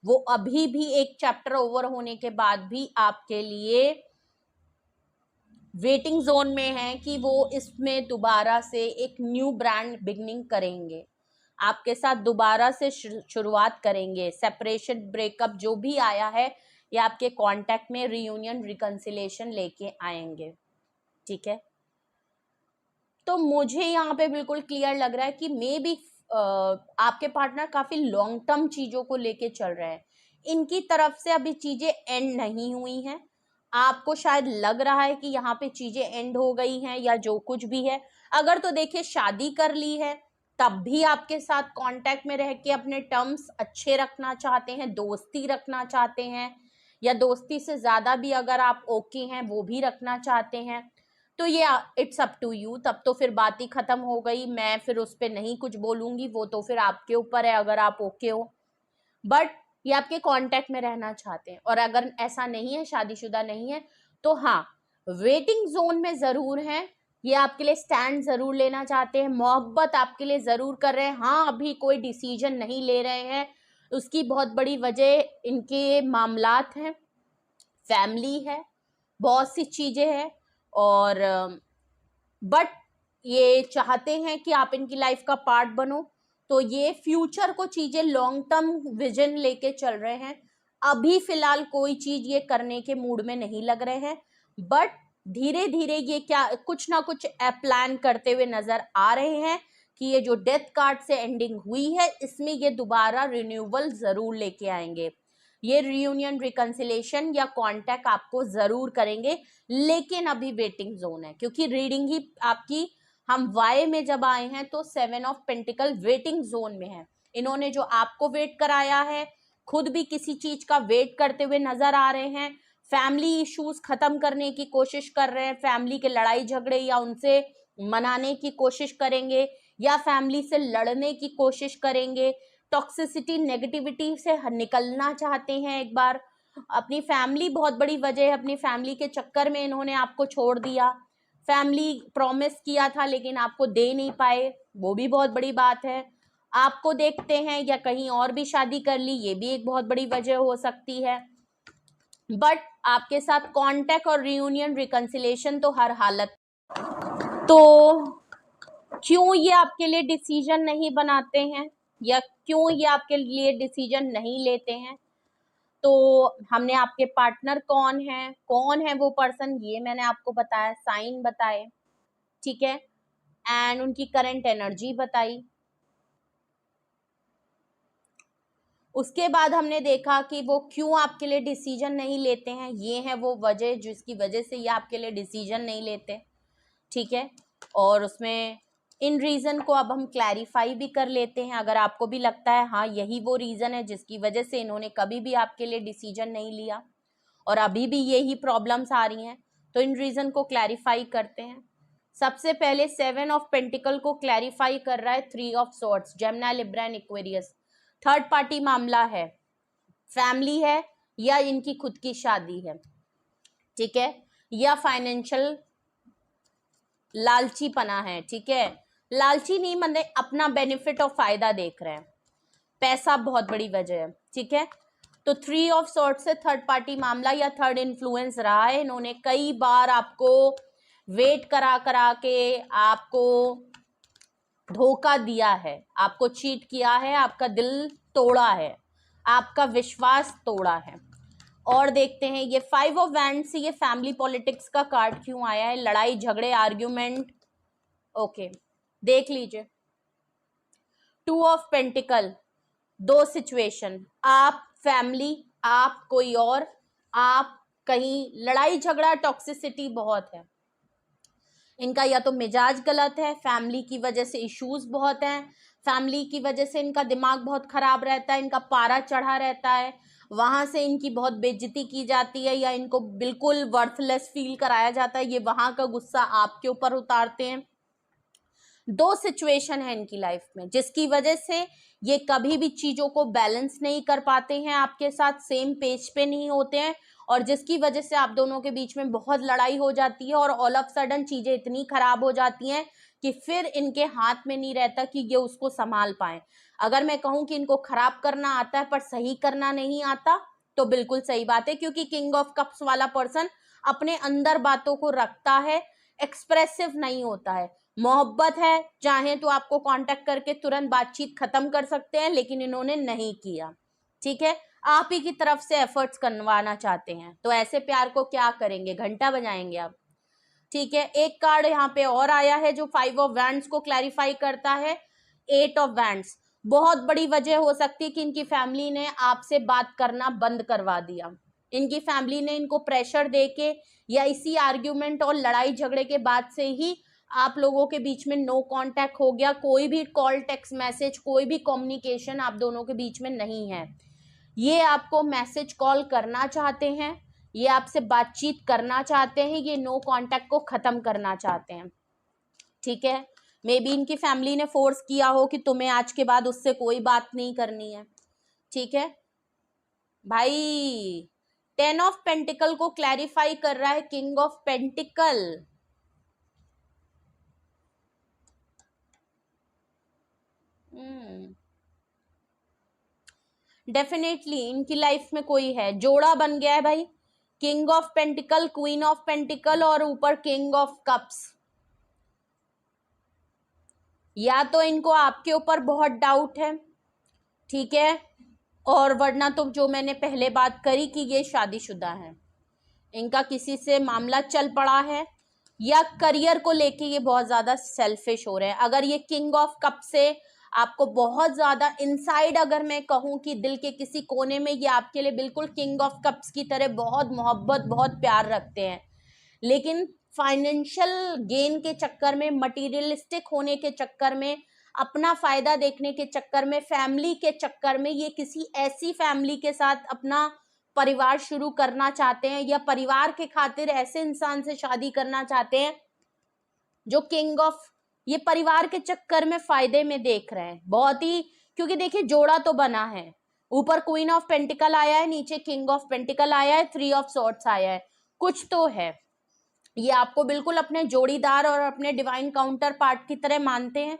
वो अभी भी एक चैप्टर ओवर होने के बाद भी आपके लिए वेटिंग जोन में है कि वो इसमें दोबारा से एक न्यू ब्रांड बिगनिंग करेंगे, आपके साथ दोबारा से शुरुआत करेंगे। सेपरेशन ब्रेकअप जो भी आया है ये आपके कांटेक्ट में रियूनियन रिकंसिलेशन लेके आएंगे, ठीक है। तो मुझे यहाँ पे बिल्कुल क्लियर लग रहा है कि मे बी आपके पार्टनर काफी लॉन्ग टर्म चीजों को लेके चल रहे हैं, इनकी तरफ से अभी चीजें एंड नहीं हुई हैं। आपको शायद लग रहा है कि यहाँ पे चीजें एंड हो गई हैं या जो कुछ भी है। अगर तो देखिए शादी कर ली है तब भी आपके साथ कांटेक्ट में रह के अपने टर्म्स अच्छे रखना चाहते हैं, दोस्ती रखना चाहते हैं, या दोस्ती से ज्यादा भी अगर आप ओके हैं वो भी रखना चाहते हैं, तो ये इट्स अप टू यू। तब तो फिर बात ही खत्म हो गई, मैं फिर उस पर नहीं कुछ बोलूंगी, वो तो फिर आपके ऊपर है अगर आप ओके हो। बट ये आपके कांटेक्ट में रहना चाहते हैं, और अगर ऐसा नहीं है, शादीशुदा नहीं है, तो हाँ वेटिंग जोन में जरूर है, ये आपके लिए स्टैंड जरूर लेना चाहते हैं, मोहब्बत आपके लिए जरूर कर रहे हैं। हाँ अभी कोई डिसीजन नहीं ले रहे हैं, उसकी बहुत बड़ी वजह इनके मामलात हैं, फैमिली है, बहुत सी चीजें हैं, और बट ये चाहते हैं कि आप इनकी लाइफ का पार्ट बनो। तो ये फ्यूचर को चीजें लॉन्ग टर्म विजन लेके चल रहे हैं, अभी फिलहाल कोई चीज ये करने के मूड में नहीं लग रहे हैं, बट धीरे धीरे ये क्या कुछ ना कुछ प्लान करते हुए नजर आ रहे हैं कि ये जो डेथ कार्ड से एंडिंग हुई है इसमें ये दोबारा रिन्यूअल जरूर लेके आएंगे, ये रियूनियन रिकंसिलेशन या कांटेक्ट आपको जरूर करेंगे, लेकिन अभी वेटिंग जोन है, क्योंकि रीडिंग ही आपकी, हम वाई में जब आए हैं तो 7 ऑफ पेंटिकल वेटिंग जोन में है। इन्होंने जो आपको वेट कराया है, खुद भी किसी चीज का वेट करते हुए नजर आ रहे हैं, फैमिली इश्यूज खत्म करने की कोशिश कर रहे हैं, फैमिली के लड़ाई झगड़े या उनसे मनाने की कोशिश करेंगे, या फैमिली से लड़ने की कोशिश करेंगे, टॉक्सिसिटी नेगेटिविटी से निकलना चाहते हैं एक बार। अपनी फैमिली बहुत बड़ी वजह है, अपनी फैमिली के चक्कर में इन्होंने आपको छोड़ दिया, फैमिली प्रॉमिस किया था लेकिन आपको दे नहीं पाए, वो भी बहुत बड़ी बात है। आपको देखते हैं या कहीं और भी शादी कर ली, ये भी एक बहुत बड़ी वजह हो सकती है। बट आपके साथ कांटेक्ट और रियूनियन रिकंसिलेशन तो हर हालत। तो क्यों ये आपके लिए डिसीजन नहीं बनाते हैं, या क्यों ये आपके लिए डिसीजन नहीं लेते हैं? तो हमने आपके पार्टनर कौन है वो पर्सन, ये मैंने आपको बताया, साइन बताए, ठीक है, एंड उनकी करंट एनर्जी बताई। उसके बाद हमने देखा कि वो क्यों आपके लिए डिसीजन नहीं लेते हैं, ये है वो वजह जिसकी वजह से ये आपके लिए डिसीजन नहीं लेते, ठीक है। और उसमें इन रीज़न को अब हम क्लैरिफाई भी कर लेते हैं, अगर आपको भी लगता है हाँ यही वो रीज़न है जिसकी वजह से इन्होंने कभी भी आपके लिए डिसीजन नहीं लिया और अभी भी यही प्रॉब्लम्स आ रही हैं, तो इन रीज़न को क्लैरिफाई करते हैं। सबसे पहले 7 ऑफ पेंटिकल को क्लैरिफाई कर रहा है 3 of swords, Gemini, Libra and Aquarius. Third party मामला है, फैमिली है, या इनकी खुद की शादी है, ठीक है, या फाइनेंशियल लालची पना है, ठीक है। लालची नहीं, मतलब अपना बेनिफिट और फायदा देख रहे हैं, पैसा बहुत बड़ी वजह है, ठीक है। तो 3 ऑफ सॉर्ट से थर्ड पार्टी मामला या थर्ड इन्फ्लुएंस रहा है, इन्होंने कई बार आपको वेट करा करा के आपको धोखा दिया है, आपको चीट किया है, आपका दिल तोड़ा है, आपका विश्वास तोड़ा है। और देखते हैं ये 5 ऑफ वैंड्स से ये फैमिली पॉलिटिक्स का कार्ड क्यों आया है, लड़ाई झगड़े आर्ग्यूमेंट, ओके देख लीजिए। 2 ऑफ पेंटिकल, दो सिचुएशन, आप फैमिली, आप कोई और, आप कहीं, लड़ाई झगड़ा टॉक्सिसिटी बहुत है इनका, या तो मिजाज गलत है, फैमिली की वजह से इश्यूज बहुत हैं, फैमिली की वजह से इनका दिमाग बहुत खराब रहता है, इनका पारा चढ़ा रहता है, वहां से इनकी बहुत बेइज्जती की जाती है या इनको बिल्कुल वर्थलेस फील कराया जाता है, ये वहां का गुस्सा आपके ऊपर उतारते हैं। दो सिचुएशन है इनकी लाइफ में जिसकी वजह से ये कभी भी चीजों को बैलेंस नहीं कर पाते हैं, आपके साथ सेम पेज पे नहीं होते हैं, और जिसकी वजह से आप दोनों के बीच में बहुत लड़ाई हो जाती है और ऑल ऑफ सडन चीजें इतनी खराब हो जाती हैं कि फिर इनके हाथ में नहीं रहता कि ये उसको संभाल पाए। अगर मैं कहूं कि इनको खराब करना आता है पर सही करना नहीं आता, तो बिल्कुल सही बात है, क्योंकि किंग ऑफ कप्स वाला पर्सन अपने अंदर बातों को रखता है, एक्सप्रेसिव नहीं होता है। मोहब्बत है, चाहे तो आपको कांटेक्ट करके तुरंत बातचीत खत्म कर सकते हैं, लेकिन इन्होंने नहीं किया। ठीक है, आप ही की तरफ से एफर्ट्स करवाना चाहते हैं, तो ऐसे प्यार को क्या करेंगे, घंटा बजाएंगे आप। ठीक है, एक कार्ड यहाँ पे और आया है जो 5 ऑफ वैंड्स को क्लैरिफाई करता है। 8 ऑफ वैंड्स, बहुत बड़ी वजह हो सकती है कि इनकी फैमिली ने आपसे बात करना बंद करवा दिया। इनकी फैमिली ने इनको प्रेशर देके या इसी आर्ग्यूमेंट और लड़ाई झगड़े के बाद से ही आप लोगों के बीच में नो कांटेक्ट हो गया। कोई भी कॉल, टेक्स्ट मैसेज, कोई भी कम्युनिकेशन आप दोनों के बीच में नहीं है। ये आपको मैसेज कॉल करना चाहते हैं, ये आपसे बातचीत करना चाहते हैं, ये नो कांटेक्ट को खत्म करना चाहते हैं। ठीक है, मे बी इनकी फैमिली ने फोर्स किया हो कि तुम्हें आज के बाद उससे कोई बात नहीं करनी है। ठीक है भाई, 10 ऑफ पेंटिकल को क्लैरिफाई कर रहा है किंग ऑफ पेंटिकल। डेफिनेटली इनकी लाइफ में कोई है, जोड़ा बन गया है भाई, king of pentacle, queen of pentacle और ऊपर किंग ऑफ कप्स। या तो इनको आपके ऊपर बहुत डाउट है, ठीक है, और वरना तो जो मैंने पहले बात करी कि ये शादीशुदा है, इनका किसी से मामला चल पड़ा है, या करियर को लेके ये बहुत ज्यादा सेल्फिश हो रहे हैं। अगर ये किंग ऑफ कप से आपको बहुत ज्यादा इनसाइड, अगर मैं कहूँ कि दिल के किसी कोने में ये आपके लिए बिल्कुल किंग ऑफ कप्स की तरह बहुत मोहब्बत, बहुत प्यार रखते हैं, लेकिन फाइनेंशियल गेन के चक्कर में, मटीरियलिस्टिक होने के चक्कर में, अपना फायदा देखने के चक्कर में, फैमिली के चक्कर में ये किसी ऐसी फैमिली के साथ अपना परिवार शुरू करना चाहते हैं, या परिवार के खातिर ऐसे इंसान से शादी करना चाहते हैं जो किंग ऑफ, ये परिवार के चक्कर में फायदे में देख रहे हैं बहुत ही। क्योंकि देखिए जोड़ा तो बना है, ऊपर क्वीन ऑफ पेंटिकल आया है, नीचे किंग ऑफ पेंटिकल आया है, 3 ऑफ सॉर्ड्स आया है, कुछ तो है। ये आपको बिल्कुल अपने जोड़ीदार और अपने डिवाइन काउंटर पार्ट की तरह मानते हैं।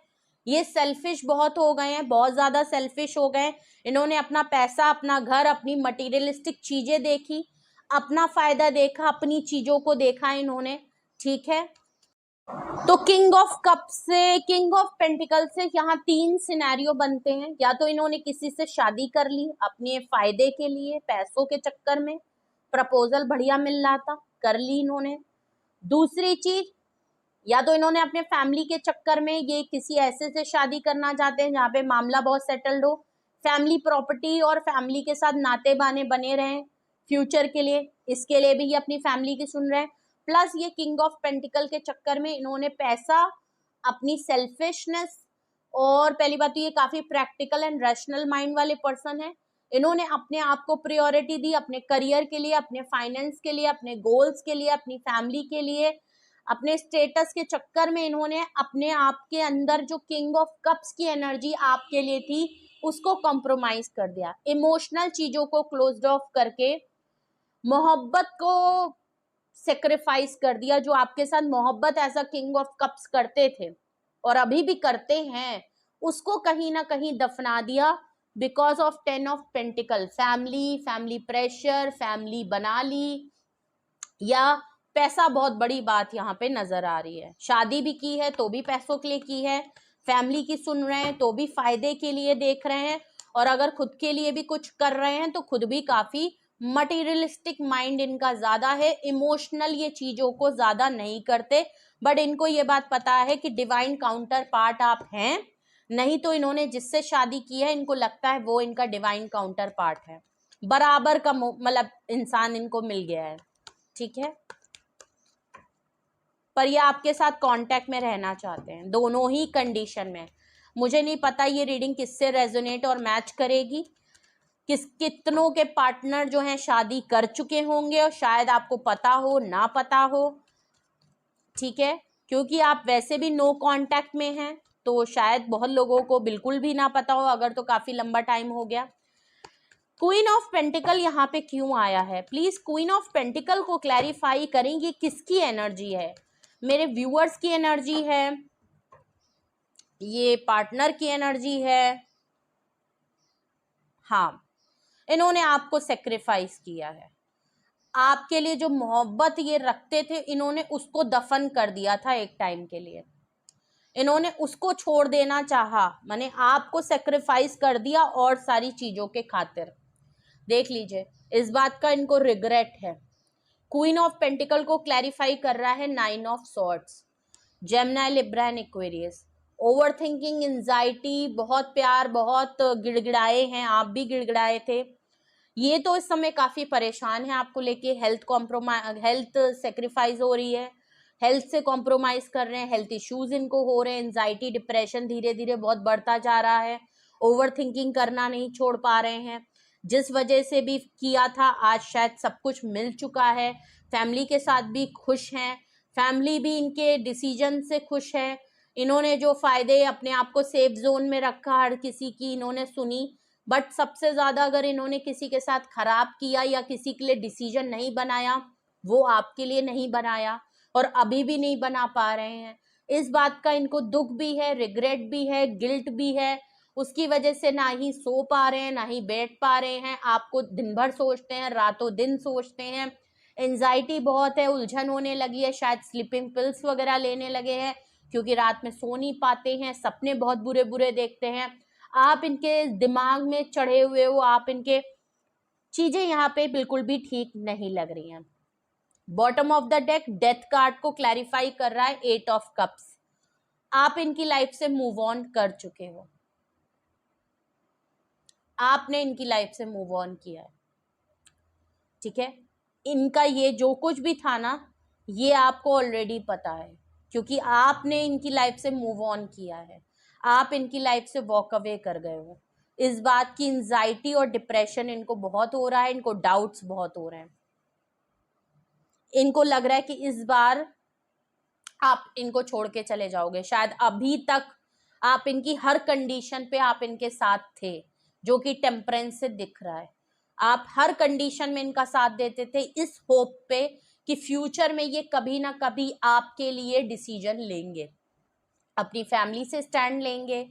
ये सेल्फिश बहुत हो गए हैं, बहुत ज्यादा सेल्फिश हो गए। इन्होंने अपना पैसा, अपना घर, अपनी मटीरियलिस्टिक चीजें देखी, अपना फायदा देखा, अपनी चीजों को देखा इन्होंने। ठीक है, तो किंग ऑफ कप से, किंग ऑफ पेंटिकल से यहाँ 3 सिनेरियो बनते हैं। या तो इन्होंने किसी से शादी कर ली अपने फायदे के लिए, पैसों के चक्कर में, प्रपोजल बढ़िया मिल रहा था, कर ली इन्होंने। दूसरी चीज, या तो इन्होंने अपने फैमिली के चक्कर में ये किसी ऐसे से शादी करना चाहते हैं जहाँ पे मामला बहुत सेटल्ड हो, फैमिली प्रॉपर्टी और फैमिली के साथ नाते बाने बने रहें फ्यूचर के लिए, इसके लिए भी ये अपनी फैमिली की सुन रहे हैं। प्लस ये किंग ऑफ पेंटिकल के चक्कर में इन्होंने पैसा, अपनी सेल्फिशनेस, और पहली बात तो ये काफी प्रैक्टिकल एंड रैशनल माइंड वाले पर्सन है, इन्होंने अपने आप को प्रायोरिटी दी, अपने करियर के लिए, अपने फाइनेंस के लिए, अपने गोल्स के लिए, अपनी फैमिली के लिए, अपने स्टेटस के चक्कर में इन्होंने अपने आप के अंदर जो किंग ऑफ कप्स की एनर्जी आपके लिए थी उसको कॉम्प्रोमाइज कर दिया, इमोशनल चीजों को क्लोज्ड ऑफ करके मोहब्बत को सेक्रीफाइस कर दिया। जो आपके साथ मोहब्बत as a king of cups करते थे और अभी भी करते हैं, उसको कहीं ना कहीं दफना दिया because of 10 of pentacle. Family, family pressure, family बना ली, या पैसा बहुत बड़ी बात यहाँ पे नजर आ रही है। शादी भी की है तो भी पैसों के लिए की है, फैमिली की सुन रहे हैं तो भी फायदे के लिए देख रहे हैं, और अगर खुद के लिए भी कुछ कर रहे हैं तो खुद भी काफी मटेरियलिस्टिक माइंड इनका ज्यादा है, इमोशनल ये चीजों को ज्यादा नहीं करते। बट इनको ये बात पता है कि डिवाइन काउंटर पार्ट आप हैं, नहीं तो इन्होंने जिससे शादी की है इनको लगता है वो इनका डिवाइन काउंटर पार्ट है, बराबर का मतलब इंसान इनको मिल गया है। ठीक है, पर ये आपके साथ कांटेक्ट में रहना चाहते हैं, दोनों ही कंडीशन में। मुझे नहीं पता ये रीडिंग किससे रेजोनेट और मैच करेगी, कितनों के पार्टनर जो हैं शादी कर चुके होंगे और शायद आपको पता हो ना पता हो। ठीक है, क्योंकि आप वैसे भी नो कांटेक्ट में हैं तो शायद बहुत लोगों को बिल्कुल भी ना पता हो, अगर तो काफी लंबा टाइम हो गया। क्वीन ऑफ पेंटिकल यहाँ पे क्यों आया है, प्लीज क्वीन ऑफ पेंटिकल को क्लैरिफाई करेंगे किसकी एनर्जी है। मेरे व्यूअर्स की एनर्जी है, ये पार्टनर की एनर्जी है। हाँ, इन्होंने आपको सेक्रीफाइस किया है, आपके लिए जो मोहब्बत ये रखते थे इन्होंने उसको दफन कर दिया था एक टाइम के लिए, इन्होंने उसको छोड़ देना चाहा, माने आपको सेक्रीफाइस कर दिया और सारी चीजों के खातिर। देख लीजिए, इस बात का इनको रिग्रेट है। क्वीन ऑफ पेंटिकल को क्लैरिफाई कर रहा है 9 of swords, Gemini, Libra and Aquarius. Over thinking, anxiety, बहुत प्यार, बहुत गिड़गिड़ाए हैं, आप भी गिड़गिड़ाए थे। ये तो इस समय काफी परेशान है आपको लेके, हेल्थ कॉम्प्रोमाइज, हेल्थ सेक्रीफाइस हो रही है, हेल्थ से कॉम्प्रोमाइज कर रहे हैं, हेल्थ इश्यूज इनको हो रहे हैं, एंजाइटी, डिप्रेशन धीरे धीरे बहुत बढ़ता जा रहा है, ओवर थिंकिंग करना नहीं छोड़ पा रहे हैं। जिस वजह से भी किया था आज शायद सब कुछ मिल चुका है, फैमिली के साथ भी खुश हैं, फैमिली भी इनके डिसीजन से खुश है। इन्होंने जो फायदे अपने आप को सेफ जोन में रखा, हर किसी की इन्होंने सुनी, बट सबसे ज्यादा अगर इन्होंने किसी के साथ खराब किया या किसी के लिए डिसीजन नहीं बनाया, वो आपके लिए नहीं बनाया और अभी भी नहीं बना पा रहे हैं। इस बात का इनको दुख भी है, रिग्रेट भी है, गिल्ट भी है। उसकी वजह से ना ही सो पा रहे हैं, ना ही बैठ पा रहे हैं, आपको दिन भर सोचते हैं, रातों दिन सोचते हैं, एंजाइटी बहुत है, उलझन होने लगी है, शायद स्लीपिंग पिल्स वगैरह लेने लगे हैं क्योंकि रात में सो नहीं पाते हैं, सपने बहुत बुरे बुरे देखते हैं। आप इनके दिमाग में चढ़े हुए हो, आप इनके चीजें यहाँ पे बिल्कुल भी ठीक नहीं लग रही हैं। Bottom of the deck death card को क्लैरिफाई कर रहा है 8 ऑफ कप्स। आप इनकी लाइफ से मूव ऑन कर चुके हो, आपने इनकी लाइफ से मूव ऑन किया है, ठीक है। इनका ये जो कुछ भी था ना, ये आपको ऑलरेडी पता है क्योंकि आपने इनकी लाइफ से मूव ऑन किया है, आप इनकी लाइफ से वॉक अवे कर गए हो। इस बात की एंजाइटी और डिप्रेशन इनको बहुत हो रहा है, इनको डाउट्स बहुत हो रहे हैं, इनको लग रहा है कि इस बार आप इनको छोड़ के चले जाओगे। शायद अभी तक आप इनकी हर कंडीशन पे आप इनके साथ थे, जो कि टेम्परेंस से दिख रहा है। आप हर कंडीशन में इनका साथ देते थे इस होप पे कि फ्यूचर में ये कभी ना कभी आपके लिए डिसीजन लेंगे, अपनी फैमिली से स्टैंड लेंगे,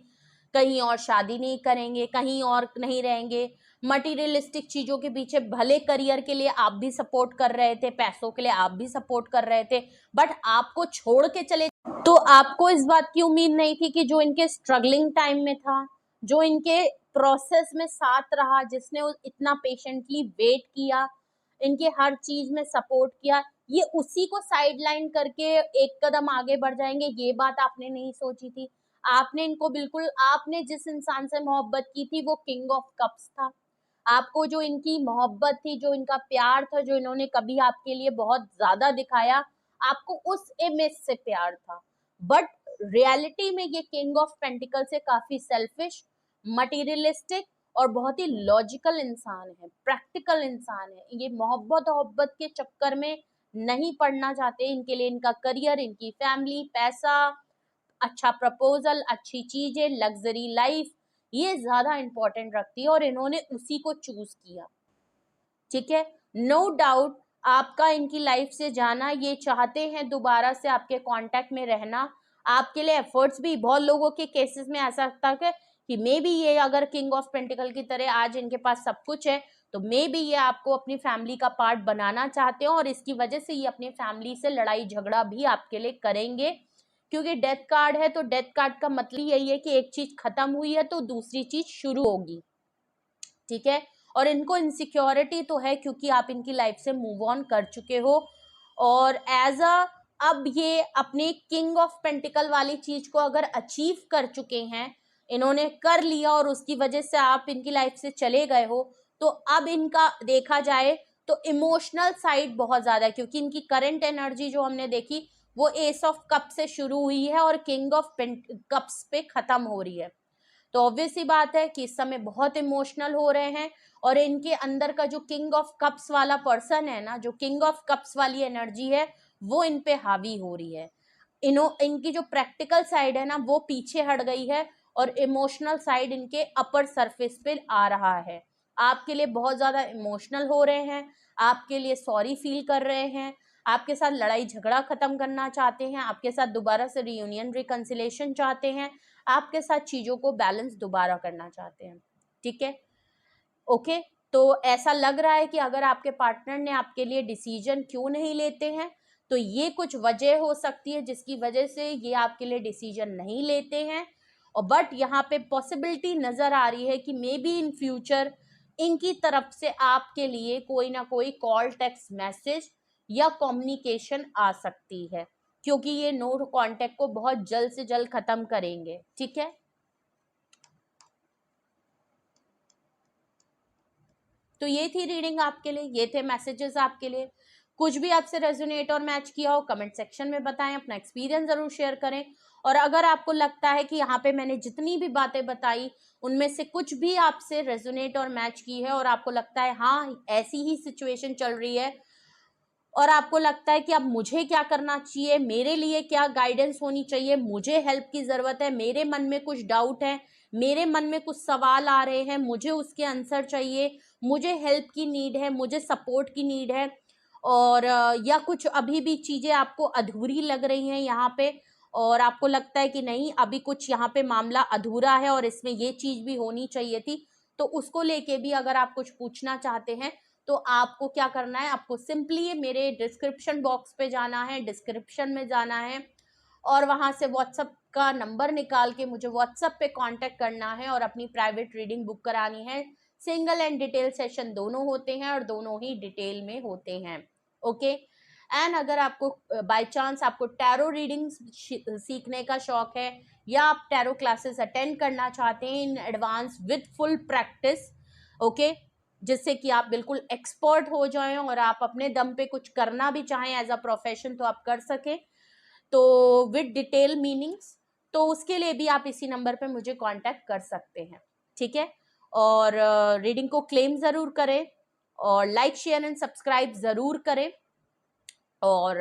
कहीं और शादी नहीं करेंगे, कहीं और नहीं रहेंगे, मटीरियलिस्टिक चीजों के पीछे, भले करियर के लिए आप भी सपोर्ट कर रहे थे, पैसों के लिए आप भी सपोर्ट कर रहे थे, बट आपको छोड़ के चले। तो आपको इस बात की उम्मीद नहीं थी कि जो इनके स्ट्रगलिंग टाइम में था, जो इनके प्रोसेस में साथ रहा, जिसने इतना पेशेंटली वेट किया, इनके हर चीज में सपोर्ट किया, ये उसी को साइडलाइन करके एक कदम आगे बढ़ जाएंगे, ये बात आपने नहीं सोची थी। आपने इनको बिल्कुल, आपने जिस इंसान से मोहब्बत की थी वो किंग ऑफ कप्स था। आपको जो इनकी मोहब्बत थी, जो इनका प्यार था, जो इन्होंने कभी आपके लिए बहुत ज्यादा दिखाया, आपको उस इमेज से प्यार था। बट रियलिटी में ये किंग ऑफ पेंटिकल से काफी सेल्फिश, मटीरियलिस्टिक और बहुत ही लॉजिकल इंसान है, प्रैक्टिकल इंसान है। ये मोहब्बत के चक्कर में नहीं पड़ना चाहते। इनके लिए इनका करियर, इनकी फैमिली, पैसा, अच्छा प्रपोजल, अच्छी चीजें, लग्जरी लाइफ, ये ज्यादा इंपॉर्टेंट रखती है और इन्होंने उसी को चूज किया, ठीक है। नो डाउट आपका इनकी लाइफ से जाना, ये चाहते हैं दोबारा से आपके कांटेक्ट में रहना, आपके लिए एफर्ट्स भी, बहुत लोगों के केसेस में ऐसा लगता है कि मे बी ये अगर किंग ऑफ पेंटिकल की तरह आज इनके पास सब कुछ है, तो मे बी ये आपको अपनी फैमिली का पार्ट बनाना चाहते हो और इसकी वजह से ये अपनी फैमिली से लड़ाई झगड़ा भी आपके लिए करेंगे, क्योंकि डेथ कार्ड है तो डेथ कार्ड का मतलब यही है कि एक चीज खत्म हुई है तो दूसरी चीज शुरू होगी, ठीक है। और इनको इनसिक्योरिटी तो है क्योंकि आप इनकी लाइफ से मूव ऑन कर चुके हो और एज अ, अब ये अपने किंग ऑफ पेंटिकल वाली चीज को अगर अचीव कर चुके हैं, इन्होंने कर लिया और उसकी वजह से आप इनकी लाइफ से चले गए हो, तो अब इनका देखा जाए तो इमोशनल साइड बहुत ज्यादा है, क्योंकि इनकी करंट एनर्जी जो हमने देखी वो एस ऑफ कप से शुरू हुई है और किंग ऑफ कप्स पे खत्म हो रही है। तो ऑब्वियस सी बात है कि इस समय बहुत इमोशनल हो रहे हैं और इनके अंदर का जो किंग ऑफ कप्स वाला पर्सन है ना, जो किंग ऑफ कप्स वाली एनर्जी है, वो इन पे हावी हो रही है। इनकी जो प्रैक्टिकल साइड है ना, वो पीछे हट गई है और इमोशनल साइड इनके अपर सरफेस पे आ रहा है। आपके लिए बहुत ज्यादा इमोशनल हो रहे हैं, आपके लिए सॉरी फील कर रहे हैं, आपके साथ लड़ाई झगड़ा खत्म करना चाहते हैं, आपके साथ दोबारा से रियूनियन रिकंसिलेशन चाहते हैं, आपके साथ चीजों को बैलेंस दोबारा करना चाहते हैं। ठीक है, ओके। तो ऐसा लग रहा है कि अगर आपके पार्टनर ने आपके लिए डिसीजन क्यों नहीं लेते हैं, तो ये कुछ वजह हो सकती है जिसकी वजह से ये आपके लिए डिसीजन नहीं लेते हैं। और बट यहाँ पे पॉसिबिलिटी नजर आ रही है कि मे बी इन फ्यूचर इनकी तरफ से आपके लिए कोई ना कोई कॉल, टेक्स्ट मैसेज या कम्युनिकेशन आ सकती है, क्योंकि ये नो कांटेक्ट को बहुत जल्द से जल्द खत्म करेंगे। ठीक है, तो ये थी रीडिंग आपके लिए, ये थे मैसेजेस आपके लिए। कुछ भी आपसे रेजोनेट और मैच किया हो कमेंट सेक्शन में बताएं, अपना एक्सपीरियंस जरूर शेयर करें। और अगर आपको लगता है कि यहाँ पे मैंने जितनी भी बातें बताई उनमें से कुछ भी आपसे रेजोनेट और मैच की है और आपको लगता है हाँ ऐसी ही सिचुएशन चल रही है और आपको लगता है कि अब मुझे क्या करना चाहिए, मेरे लिए क्या गाइडेंस होनी चाहिए, मुझे हेल्प की जरूरत है, मेरे मन में कुछ डाउट है, मेरे मन में कुछ सवाल आ रहे हैं, मुझे उसके आंसर चाहिए, मुझे हेल्प की नीड है, मुझे सपोर्ट की नीड है, और या कुछ अभी भी चीजें आपको अधूरी लग रही हैं यहाँ पे और आपको लगता है कि नहीं अभी कुछ यहाँ पे मामला अधूरा है और इसमें ये चीज भी होनी चाहिए थी, तो उसको लेके भी अगर आप कुछ पूछना चाहते हैं तो आपको क्या करना है, आपको सिंपली मेरे डिस्क्रिप्शन बॉक्स पे जाना है, डिस्क्रिप्शन में जाना है और वहां से व्हाट्सएप का नंबर निकाल के मुझे व्हाट्सएप पे कांटेक्ट करना है और अपनी प्राइवेट रीडिंग बुक करानी है। सिंगल एंड डिटेल सेशन दोनों होते हैं और दोनों ही डिटेल में होते हैं। ओके, एंड अगर आपको बाय चांस आपको टैरो रीडिंग सीखने का शौक है या आप टैरो क्लासेस अटेंड करना चाहते हैं in advance with full practice, okay, जिससे कि आप बिल्कुल एक्सपर्ट हो जाएं और आप अपने दम पे कुछ करना भी चाहें एज अ प्रोफेशन तो आप कर सकें, तो विद डिटेल मीनिंग्स, तो उसके लिए भी आप इसी नंबर पे मुझे कांटेक्ट कर सकते हैं। ठीक है, और रीडिंग को क्लेम जरूर करें और लाइक शेयर एंड सब्सक्राइब जरूर करें और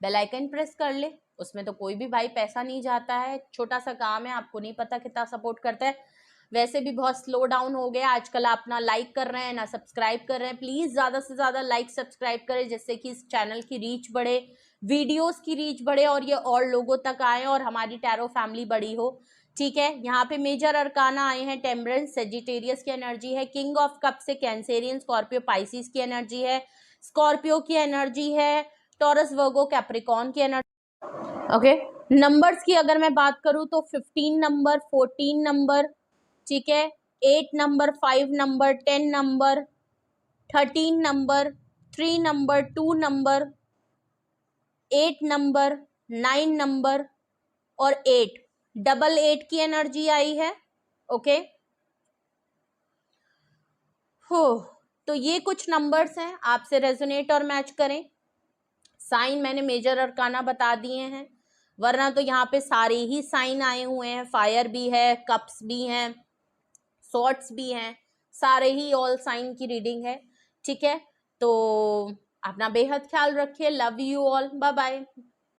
बेल आइकन प्रेस कर ले, उसमें तो कोई भी भाई पैसा नहीं जाता है, छोटा सा काम है, आपको नहीं पता कितना सपोर्ट करता है। वैसे भी बहुत स्लो डाउन हो गया आजकल, आप ना लाइक कर रहे हैं ना सब्सक्राइब कर रहे हैं। प्लीज ज्यादा से ज्यादा लाइक सब्सक्राइब करें जिससे कि इस चैनल की रीच बढ़े, वीडियोस की रीच बढ़े और ये और लोगों तक आए और हमारी टैरो फैमिली बड़ी हो। ठीक है, यहाँ पे मेजर अरकाना आए हैं, टेम्परेंस सेजिटेरियस की एनर्जी है, किंग ऑफ कप से कैंसेरियन स्कॉर्पियो पाइसिस की एनर्जी है, स्कॉर्पियो की एनर्जी है, टॉरस वर्गो कैप्रिकॉन की एनर्जी। ओके, नंबर्स की अगर मैं बात करूं तो 15 नंबर, 14 नंबर, ठीक है, 8 number, 5 number, 10 number, 13 number, 3 number, 2 number, 8 number, 9 number और 8, डबल 8 की एनर्जी आई है। ओके, हो, तो ये कुछ नंबर्स हैं, आपसे रेजोनेट और मैच करें। साइन मैंने मेजर अरकाना बता दिए हैं, वरना तो यहाँ पे सारे ही साइन आए हुए हैं, फायर भी है, कप्स भी हैं, सॉर्ट्स भी हैं, सारे ही ऑल साइन की रीडिंग है। ठीक है, तो अपना बेहद ख्याल रखिए, love you all, bye bye.